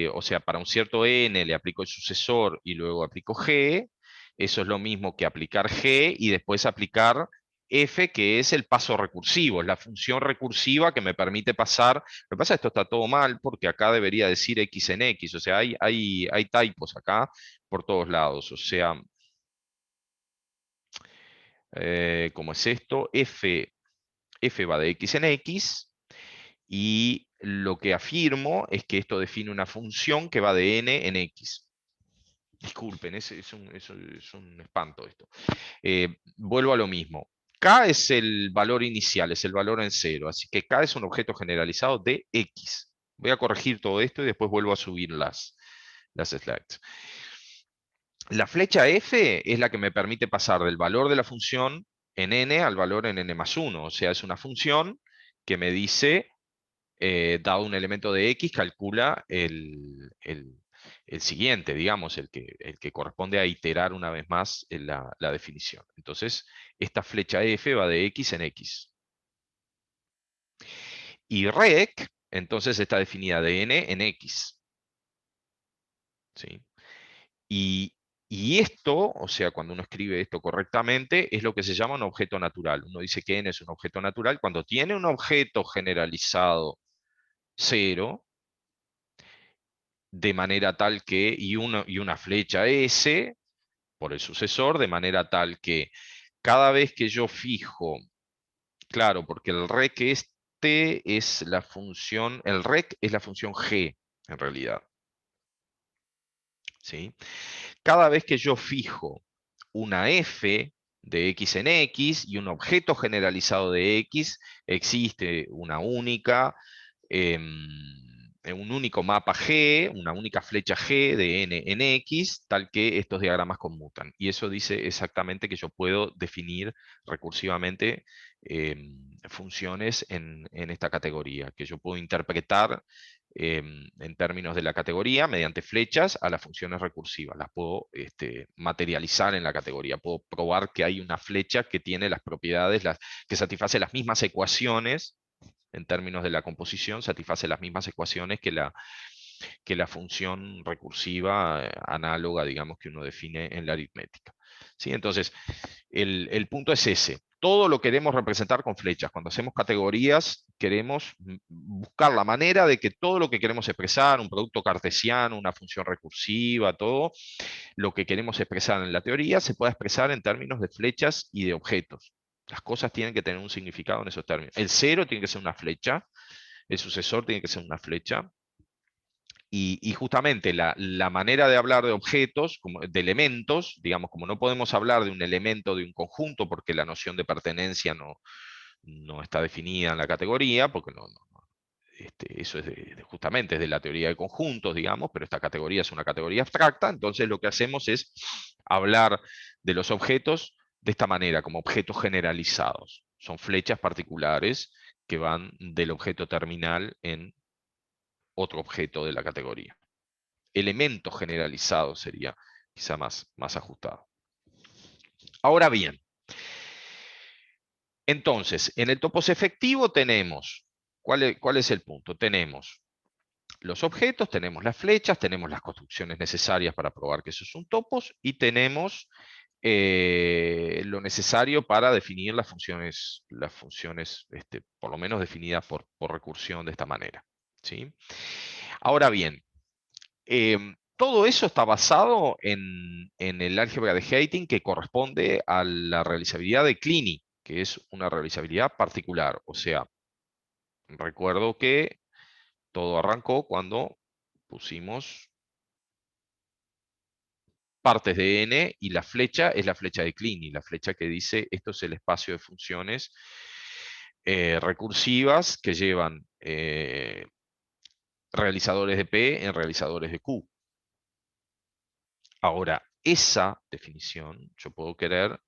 o sea, para un cierto n le aplico el sucesor y luego aplico G, eso es lo mismo que aplicar G y después aplicar f, que es el paso recursivo, es la función recursiva que me permite pasar. Lo que pasa es que esto está todo mal porque acá debería decir x en x, o sea, hay typos acá por todos lados, o sea, ¿cómo es esto? F va de x en x, y lo que afirmo es que esto define una función que va de n en x. Disculpen, es un espanto esto. Vuelvo a lo mismo. K es el valor inicial, es el valor en cero, así que K es un objeto generalizado de X. Voy a corregir todo esto y después vuelvo a subir las slides. La flecha F es la que me permite pasar del valor de la función en n al valor en n más 1. O sea, es una función que me dice, dado un elemento de X, calcula el siguiente, digamos, el que corresponde a iterar una vez más en la definición. Entonces, esta flecha F va de X en X. Y rec, entonces, está definida de n en X. ¿Sí? Y esto, o sea, cuando uno escribe esto correctamente, es lo que se llama un objeto natural. Uno dice que n es un objeto natural cuando tiene un objeto generalizado 0, de manera tal que, y una flecha S por el sucesor, de manera tal que cada vez que yo fijo, claro, porque el rec este es la función, el rec es la función g, en realidad. ¿Sí? Cada vez que yo fijo una f de x en x y un objeto generalizado de x, existe una única, un único mapa G, una única flecha G de n en x, tal que estos diagramas conmutan. Y eso dice exactamente que yo puedo definir recursivamente funciones en esta categoría, que yo puedo interpretar en términos de la categoría mediante flechas a las funciones recursivas. Las puedo materializar en la categoría. Puedo probar que hay una flecha que tiene las propiedades, que satisface las mismas ecuaciones en términos de la composición, satisface las mismas ecuaciones que la función recursiva análoga, digamos, que uno define en la aritmética. ¿Sí? Entonces, el punto es ese. Todo lo queremos representar con flechas. Cuando hacemos categorías, queremos buscar la manera de que todo lo que queremos expresar, un producto cartesiano, una función recursiva, todo lo que queremos expresar en la teoría, se pueda expresar en términos de flechas y de objetos. Las cosas tienen que tener un significado en esos términos. El 0 tiene que ser una flecha, el sucesor tiene que ser una flecha, y justamente la manera de hablar de objetos, de elementos, digamos, como no podemos hablar de un elemento de un conjunto porque la noción de pertenencia no está definida en la categoría, porque eso es justamente es de la teoría de conjuntos, digamos, pero esta categoría es una categoría abstracta, entonces lo que hacemos es hablar de los objetos de esta manera, como objetos generalizados. Son flechas particulares que van del objeto terminal en otro objeto de la categoría. Elemento generalizado sería quizá más ajustado. Ahora bien, entonces, en el topos efectivo tenemos, ¿cuál es el punto? Tenemos los objetos, tenemos las flechas, tenemos las construcciones necesarias para probar que eso es un topos, y tenemos lo necesario para definir las funciones por lo menos definidas por recursión de esta manera, ¿sí? Ahora bien, todo eso está basado en el álgebra de Heyting, que corresponde a la realizabilidad de Kleene, que es una realizabilidad particular. O sea, recuerdo que todo arrancó cuando pusimos partes de n y la flecha es la flecha de Kleene, la flecha que dice esto es el espacio de funciones recursivas que llevan realizadores de P en realizadores de Q. Ahora, esa definición yo puedo querer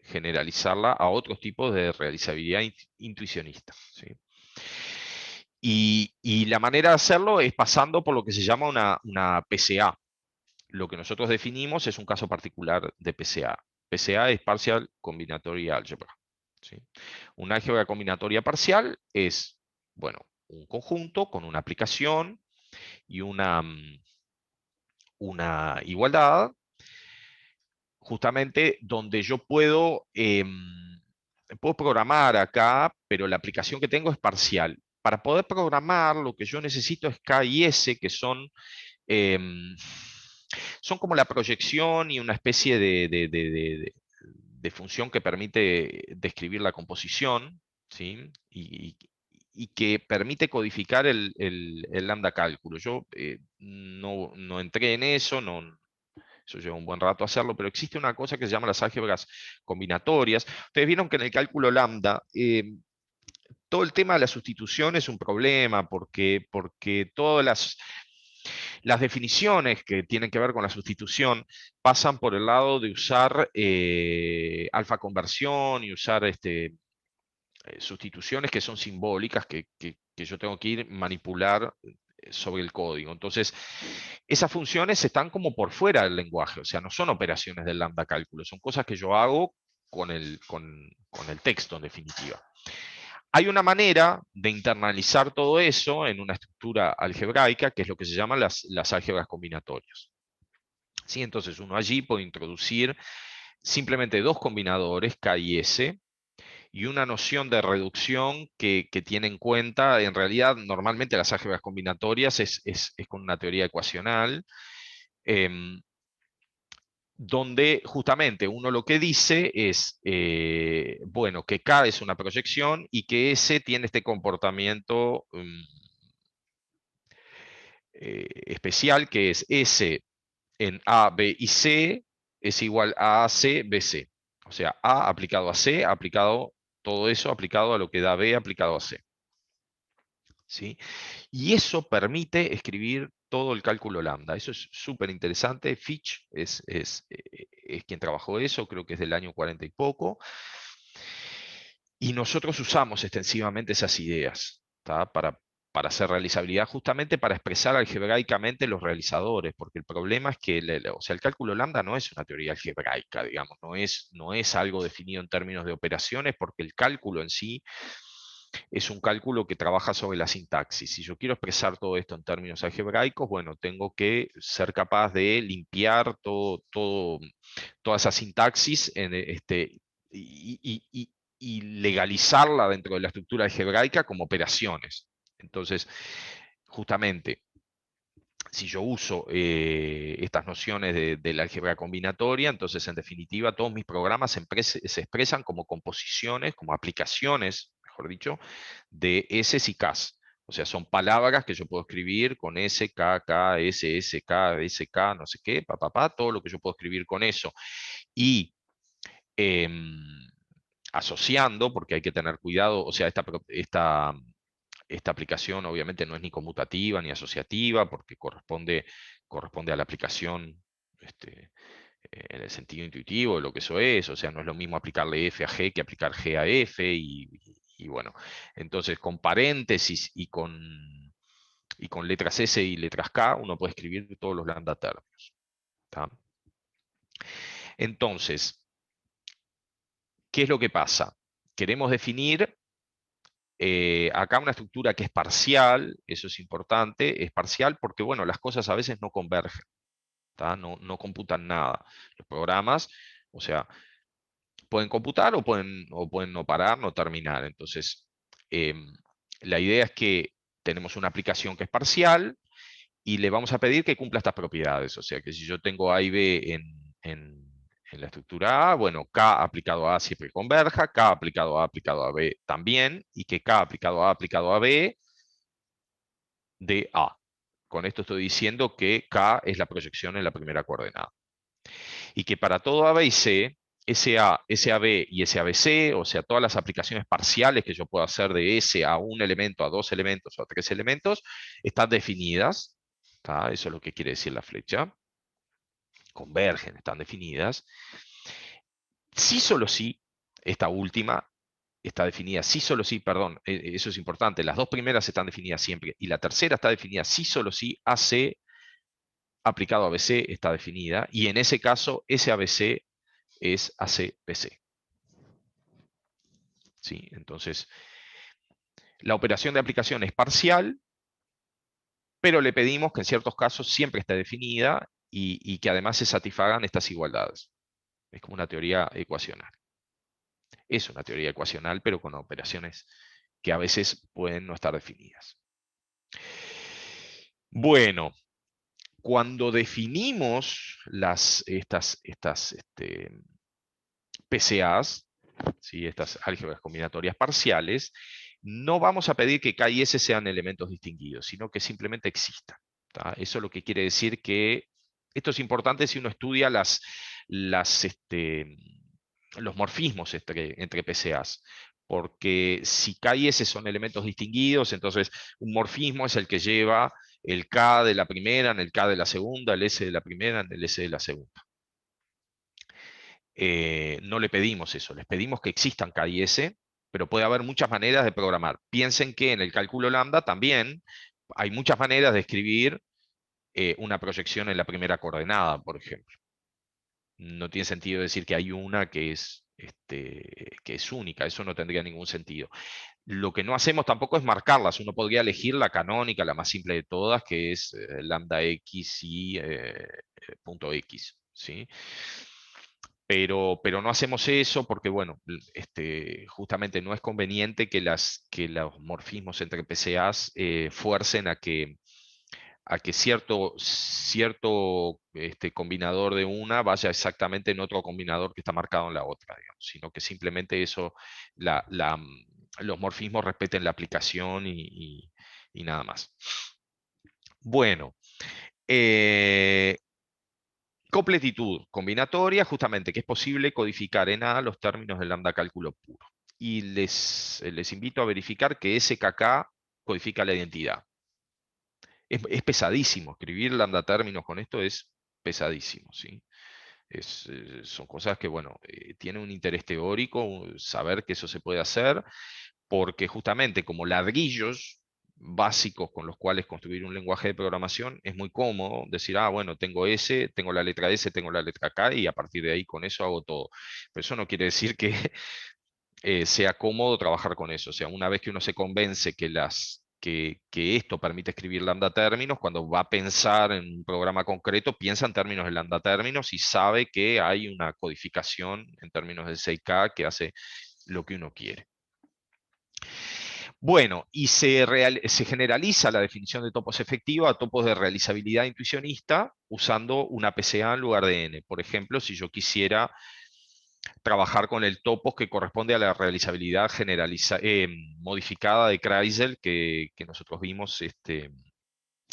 generalizarla a otros tipos de realizabilidad intuicionista, ¿sí? Y la manera de hacerlo es pasando por lo que se llama una PCA. Lo que nosotros definimos es un caso particular de PCA. PCA es Partial Combinatory Algebra, ¿sí? Una álgebra combinatoria parcial es, bueno, un conjunto con una aplicación y una igualdad, justamente donde yo puedo programar acá, pero la aplicación que tengo es parcial. Para poder programar, lo que yo necesito es K y S, que son como la proyección y una especie de función que permite describir la composición, ¿sí? Y que permite codificar el lambda cálculo. Yo no entré en eso, eso lleva un buen rato hacerlo, pero existe una cosa que se llama las álgebras combinatorias. Ustedes vieron que en el cálculo lambda, todo el tema de la sustitución es un problema, porque todas las definiciones que tienen que ver con la sustitución pasan por el lado de usar alfa conversión y usar sustituciones que son simbólicas, que yo tengo que ir manipular sobre el código. Entonces, esas funciones están como por fuera del lenguaje, o sea, no son operaciones del lambda cálculo, son cosas que yo hago con el texto en definitiva. Hay una manera de internalizar todo eso en una estructura algebraica, que es lo que se llaman las álgebras combinatorias. ¿Sí? Entonces uno allí puede introducir simplemente dos combinadores, K y S, y una noción de reducción que tiene en cuenta, en realidad normalmente las álgebras combinatorias es con una teoría ecuacional, donde justamente uno lo que dice es, bueno, que K es una proyección y que S tiene este comportamiento especial, que es S en A, B y C es igual a C, B, C. O sea, A aplicado a C, aplicado todo eso, aplicado a lo que da B, aplicado a C. ¿Sí? Y eso permite escribir todo el cálculo lambda. Eso es súper interesante. Fitch es quien trabajó eso, creo que es del año 40 y poco. Y nosotros usamos extensivamente esas ideas, ¿tá? Para hacer realizabilidad, justamente para expresar algebraicamente los realizadores, porque el problema es que o sea, el cálculo lambda no es una teoría algebraica, digamos, no es algo definido en términos de operaciones, porque el cálculo en sí es un cálculo que trabaja sobre la sintaxis. Si yo quiero expresar todo esto en términos algebraicos, bueno, tengo que ser capaz de limpiar toda esa sintaxis y legalizarla dentro de la estructura algebraica como operaciones. Entonces, justamente, si yo uso estas nociones de la álgebra combinatoria, entonces en definitiva todos mis programas se expresan como composiciones, como aplicaciones, mejor dicho, de S y Ks. O sea, son palabras que yo puedo escribir con S, K, K, S, S, K, S, K, no sé qué, todo lo que yo puedo escribir con eso. Y asociando, porque hay que tener cuidado, o sea, esta aplicación obviamente no es ni conmutativa ni asociativa, porque corresponde a la aplicación en el sentido intuitivo de lo que eso es, o sea, no es lo mismo aplicarle F a G que aplicar G a F, y bueno, entonces con paréntesis y con letras S y letras K, uno puede escribir todos los lambda términos. ¿Tá? Entonces, ¿qué es lo que pasa? Queremos definir acá una estructura que es parcial, eso es importante, es parcial porque, bueno, las cosas a veces no convergen, no computan nada. Los programas, O sea, pueden computar o pueden no parar, no terminar. Entonces, la idea es que tenemos una aplicación que es parcial y le vamos a pedir que cumpla estas propiedades. O sea, que si yo tengo A y B en la estructura A, bueno, K aplicado a A siempre converja, K aplicado a B también, y que K aplicado a B de A. Con esto estoy diciendo que K es la proyección en la primera coordenada. Y que para todo A, B y C, SA, SAB y SABC, o sea, todas las aplicaciones parciales que yo puedo hacer de S a un elemento, a dos elementos o a tres elementos, están definidas. ¿Tá? Eso es lo que quiere decir la flecha. Convergen, están definidas. Sí, solo sí, esta última está definida, sí, solo sí, perdón, eso es importante. Las dos primeras están definidas siempre. Y la tercera está definida, sí, solo sí, AC aplicado a BC está definida. Y en ese caso, ese ABC es AC-BC. ¿Sí? Entonces, la operación de aplicación es parcial, pero le pedimos que en ciertos casos siempre esté definida y que además se satisfagan estas igualdades. Es como una teoría ecuacional. Es una teoría ecuacional, pero con operaciones que a veces pueden no estar definidas. Bueno, cuando definimos estas PCAs, ¿sí? Estas álgebras combinatorias parciales, no vamos a pedir que K y S sean elementos distinguidos, sino que simplemente existan. ¿Tá? Eso es lo que quiere decir que esto es importante si uno estudia los morfismos entre PCAs. Porque si K y S son elementos distinguidos, entonces un morfismo es el que lleva el K de la primera en el K de la segunda, el S de la primera en el S de la segunda. No le pedimos eso, les pedimos que existan K y S, pero puede haber muchas maneras de programar. Piensen que en el cálculo lambda también hay muchas maneras de escribir una proyección en la primera coordenada, por ejemplo. No tiene sentido decir que hay una que es única, eso no tendría ningún sentido. Lo que no hacemos tampoco es marcarlas, uno podría elegir la canónica, la más simple de todas, que es lambda x y punto x, ¿sí? Pero no hacemos eso porque, bueno, justamente no es conveniente que los morfismos entre PCAs fuercen a que cierto combinador de una vaya exactamente en otro combinador que está marcado en la otra, digamos, sino que simplemente eso, los morfismos respeten la aplicación y nada más. Bueno, completitud combinatoria, justamente que es posible codificar en A los términos del lambda cálculo puro. Y les invito a verificar que SKK codifica la identidad. Es pesadísimo, escribir lambda términos con esto es pesadísimo, ¿sí? Son cosas que, bueno, tiene un interés teórico, saber que eso se puede hacer, porque justamente como ladrillos básicos con los cuales construir un lenguaje de programación es muy cómodo decir, ah, bueno, tengo S, tengo la letra S, tengo la letra K y a partir de ahí con eso hago todo. Pero eso no quiere decir que sea cómodo trabajar con eso. O sea, una vez que uno se convence que esto permite escribir lambda términos, cuando va a pensar en un programa concreto, piensa en términos de lambda términos y sabe que hay una codificación en términos de 6K que hace lo que uno quiere. Bueno, y se generaliza la definición de topos efectiva a topos de realizabilidad intuicionista usando una PCA en lugar de N. Por ejemplo, si yo quisiera trabajar con el topos que corresponde a la realizabilidad modificada de Kreisel que nosotros vimos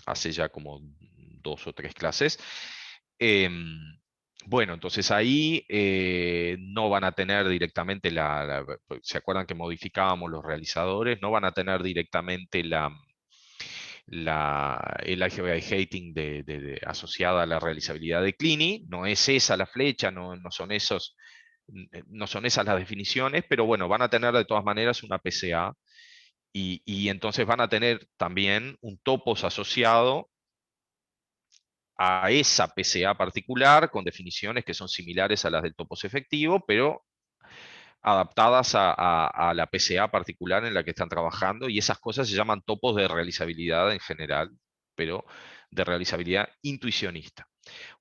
hace ya como 2 o 3 clases. Bueno, entonces ahí no van a tener directamente ¿se acuerdan que modificábamos los realizadores? No van a tener directamente el álgebra de Hating asociada a la realizabilidad de Clini. No es esa la flecha, no son esas las definiciones, pero bueno, van a tener de todas maneras una PCA y entonces van a tener también un topos asociado a esa PCA particular con definiciones que son similares a las del topos efectivo, pero adaptadas a la PCA particular en la que están trabajando, y esas cosas se llaman topos de realizabilidad en general, pero de realizabilidad intuicionista.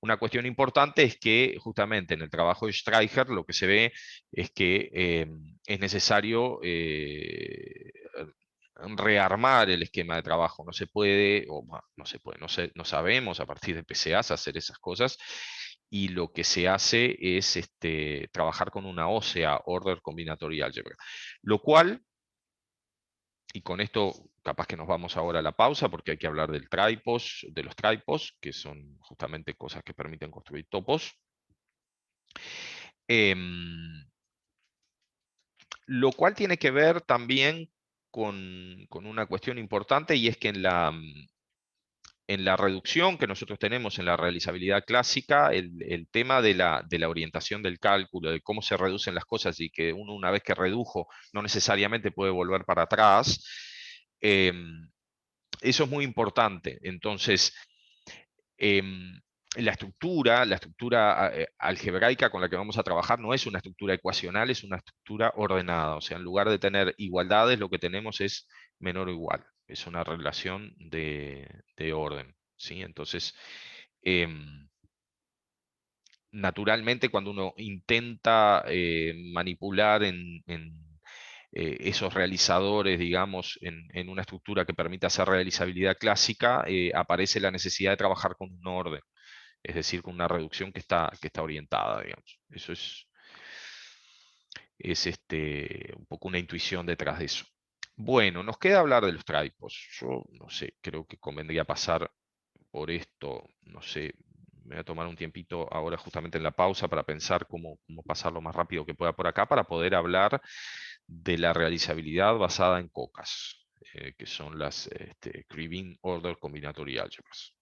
Una cuestión importante es que justamente en el trabajo de Streicher lo que se ve es que es necesario rearmar el esquema de trabajo. No se puede, o no se puede, no sabemos a partir de PCAs hacer esas cosas. Y lo que se hace es trabajar con una ósea, Order Combinatory Algebra. Lo cual, y con esto capaz que nos vamos ahora a la pausa, porque hay que hablar del tripos, de los tripos, que son justamente cosas que permiten construir topos. Lo cual tiene que ver también con una cuestión importante, y es que en la reducción que nosotros tenemos en la realizabilidad clásica, el tema de la orientación del cálculo, de cómo se reducen las cosas y que uno una vez que redujo no necesariamente puede volver para atrás, eso es muy importante. Entonces, la estructura algebraica con la que vamos a trabajar no es una estructura ecuacional, es una estructura ordenada. O sea, en lugar de tener igualdades, lo que tenemos es menor o igual. Es una relación de orden, ¿sí? Entonces, naturalmente, cuando uno intenta manipular esos realizadores, digamos, en una estructura que permita hacer realizabilidad clásica, aparece la necesidad de trabajar con un orden, es decir, con una reducción que está orientada, digamos. Eso es un poco una intuición detrás de eso. Bueno, nos queda hablar de los tripos. Yo no sé, creo que convendría pasar por esto, no sé, me voy a tomar un tiempito ahora justamente en la pausa para pensar cómo pasar lo más rápido que pueda por acá para poder hablar de la realizabilidad basada en cocas, que son las Krivine Order Combinatory Algebras.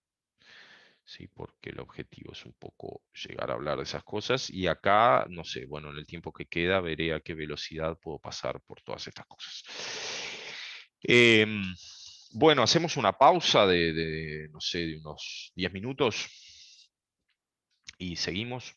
Sí, porque el objetivo es un poco llegar a hablar de esas cosas, y acá, no sé, bueno, en el tiempo que queda veré a qué velocidad puedo pasar por todas estas cosas. Bueno, hacemos una pausa no sé, de unos 10 minutos y seguimos.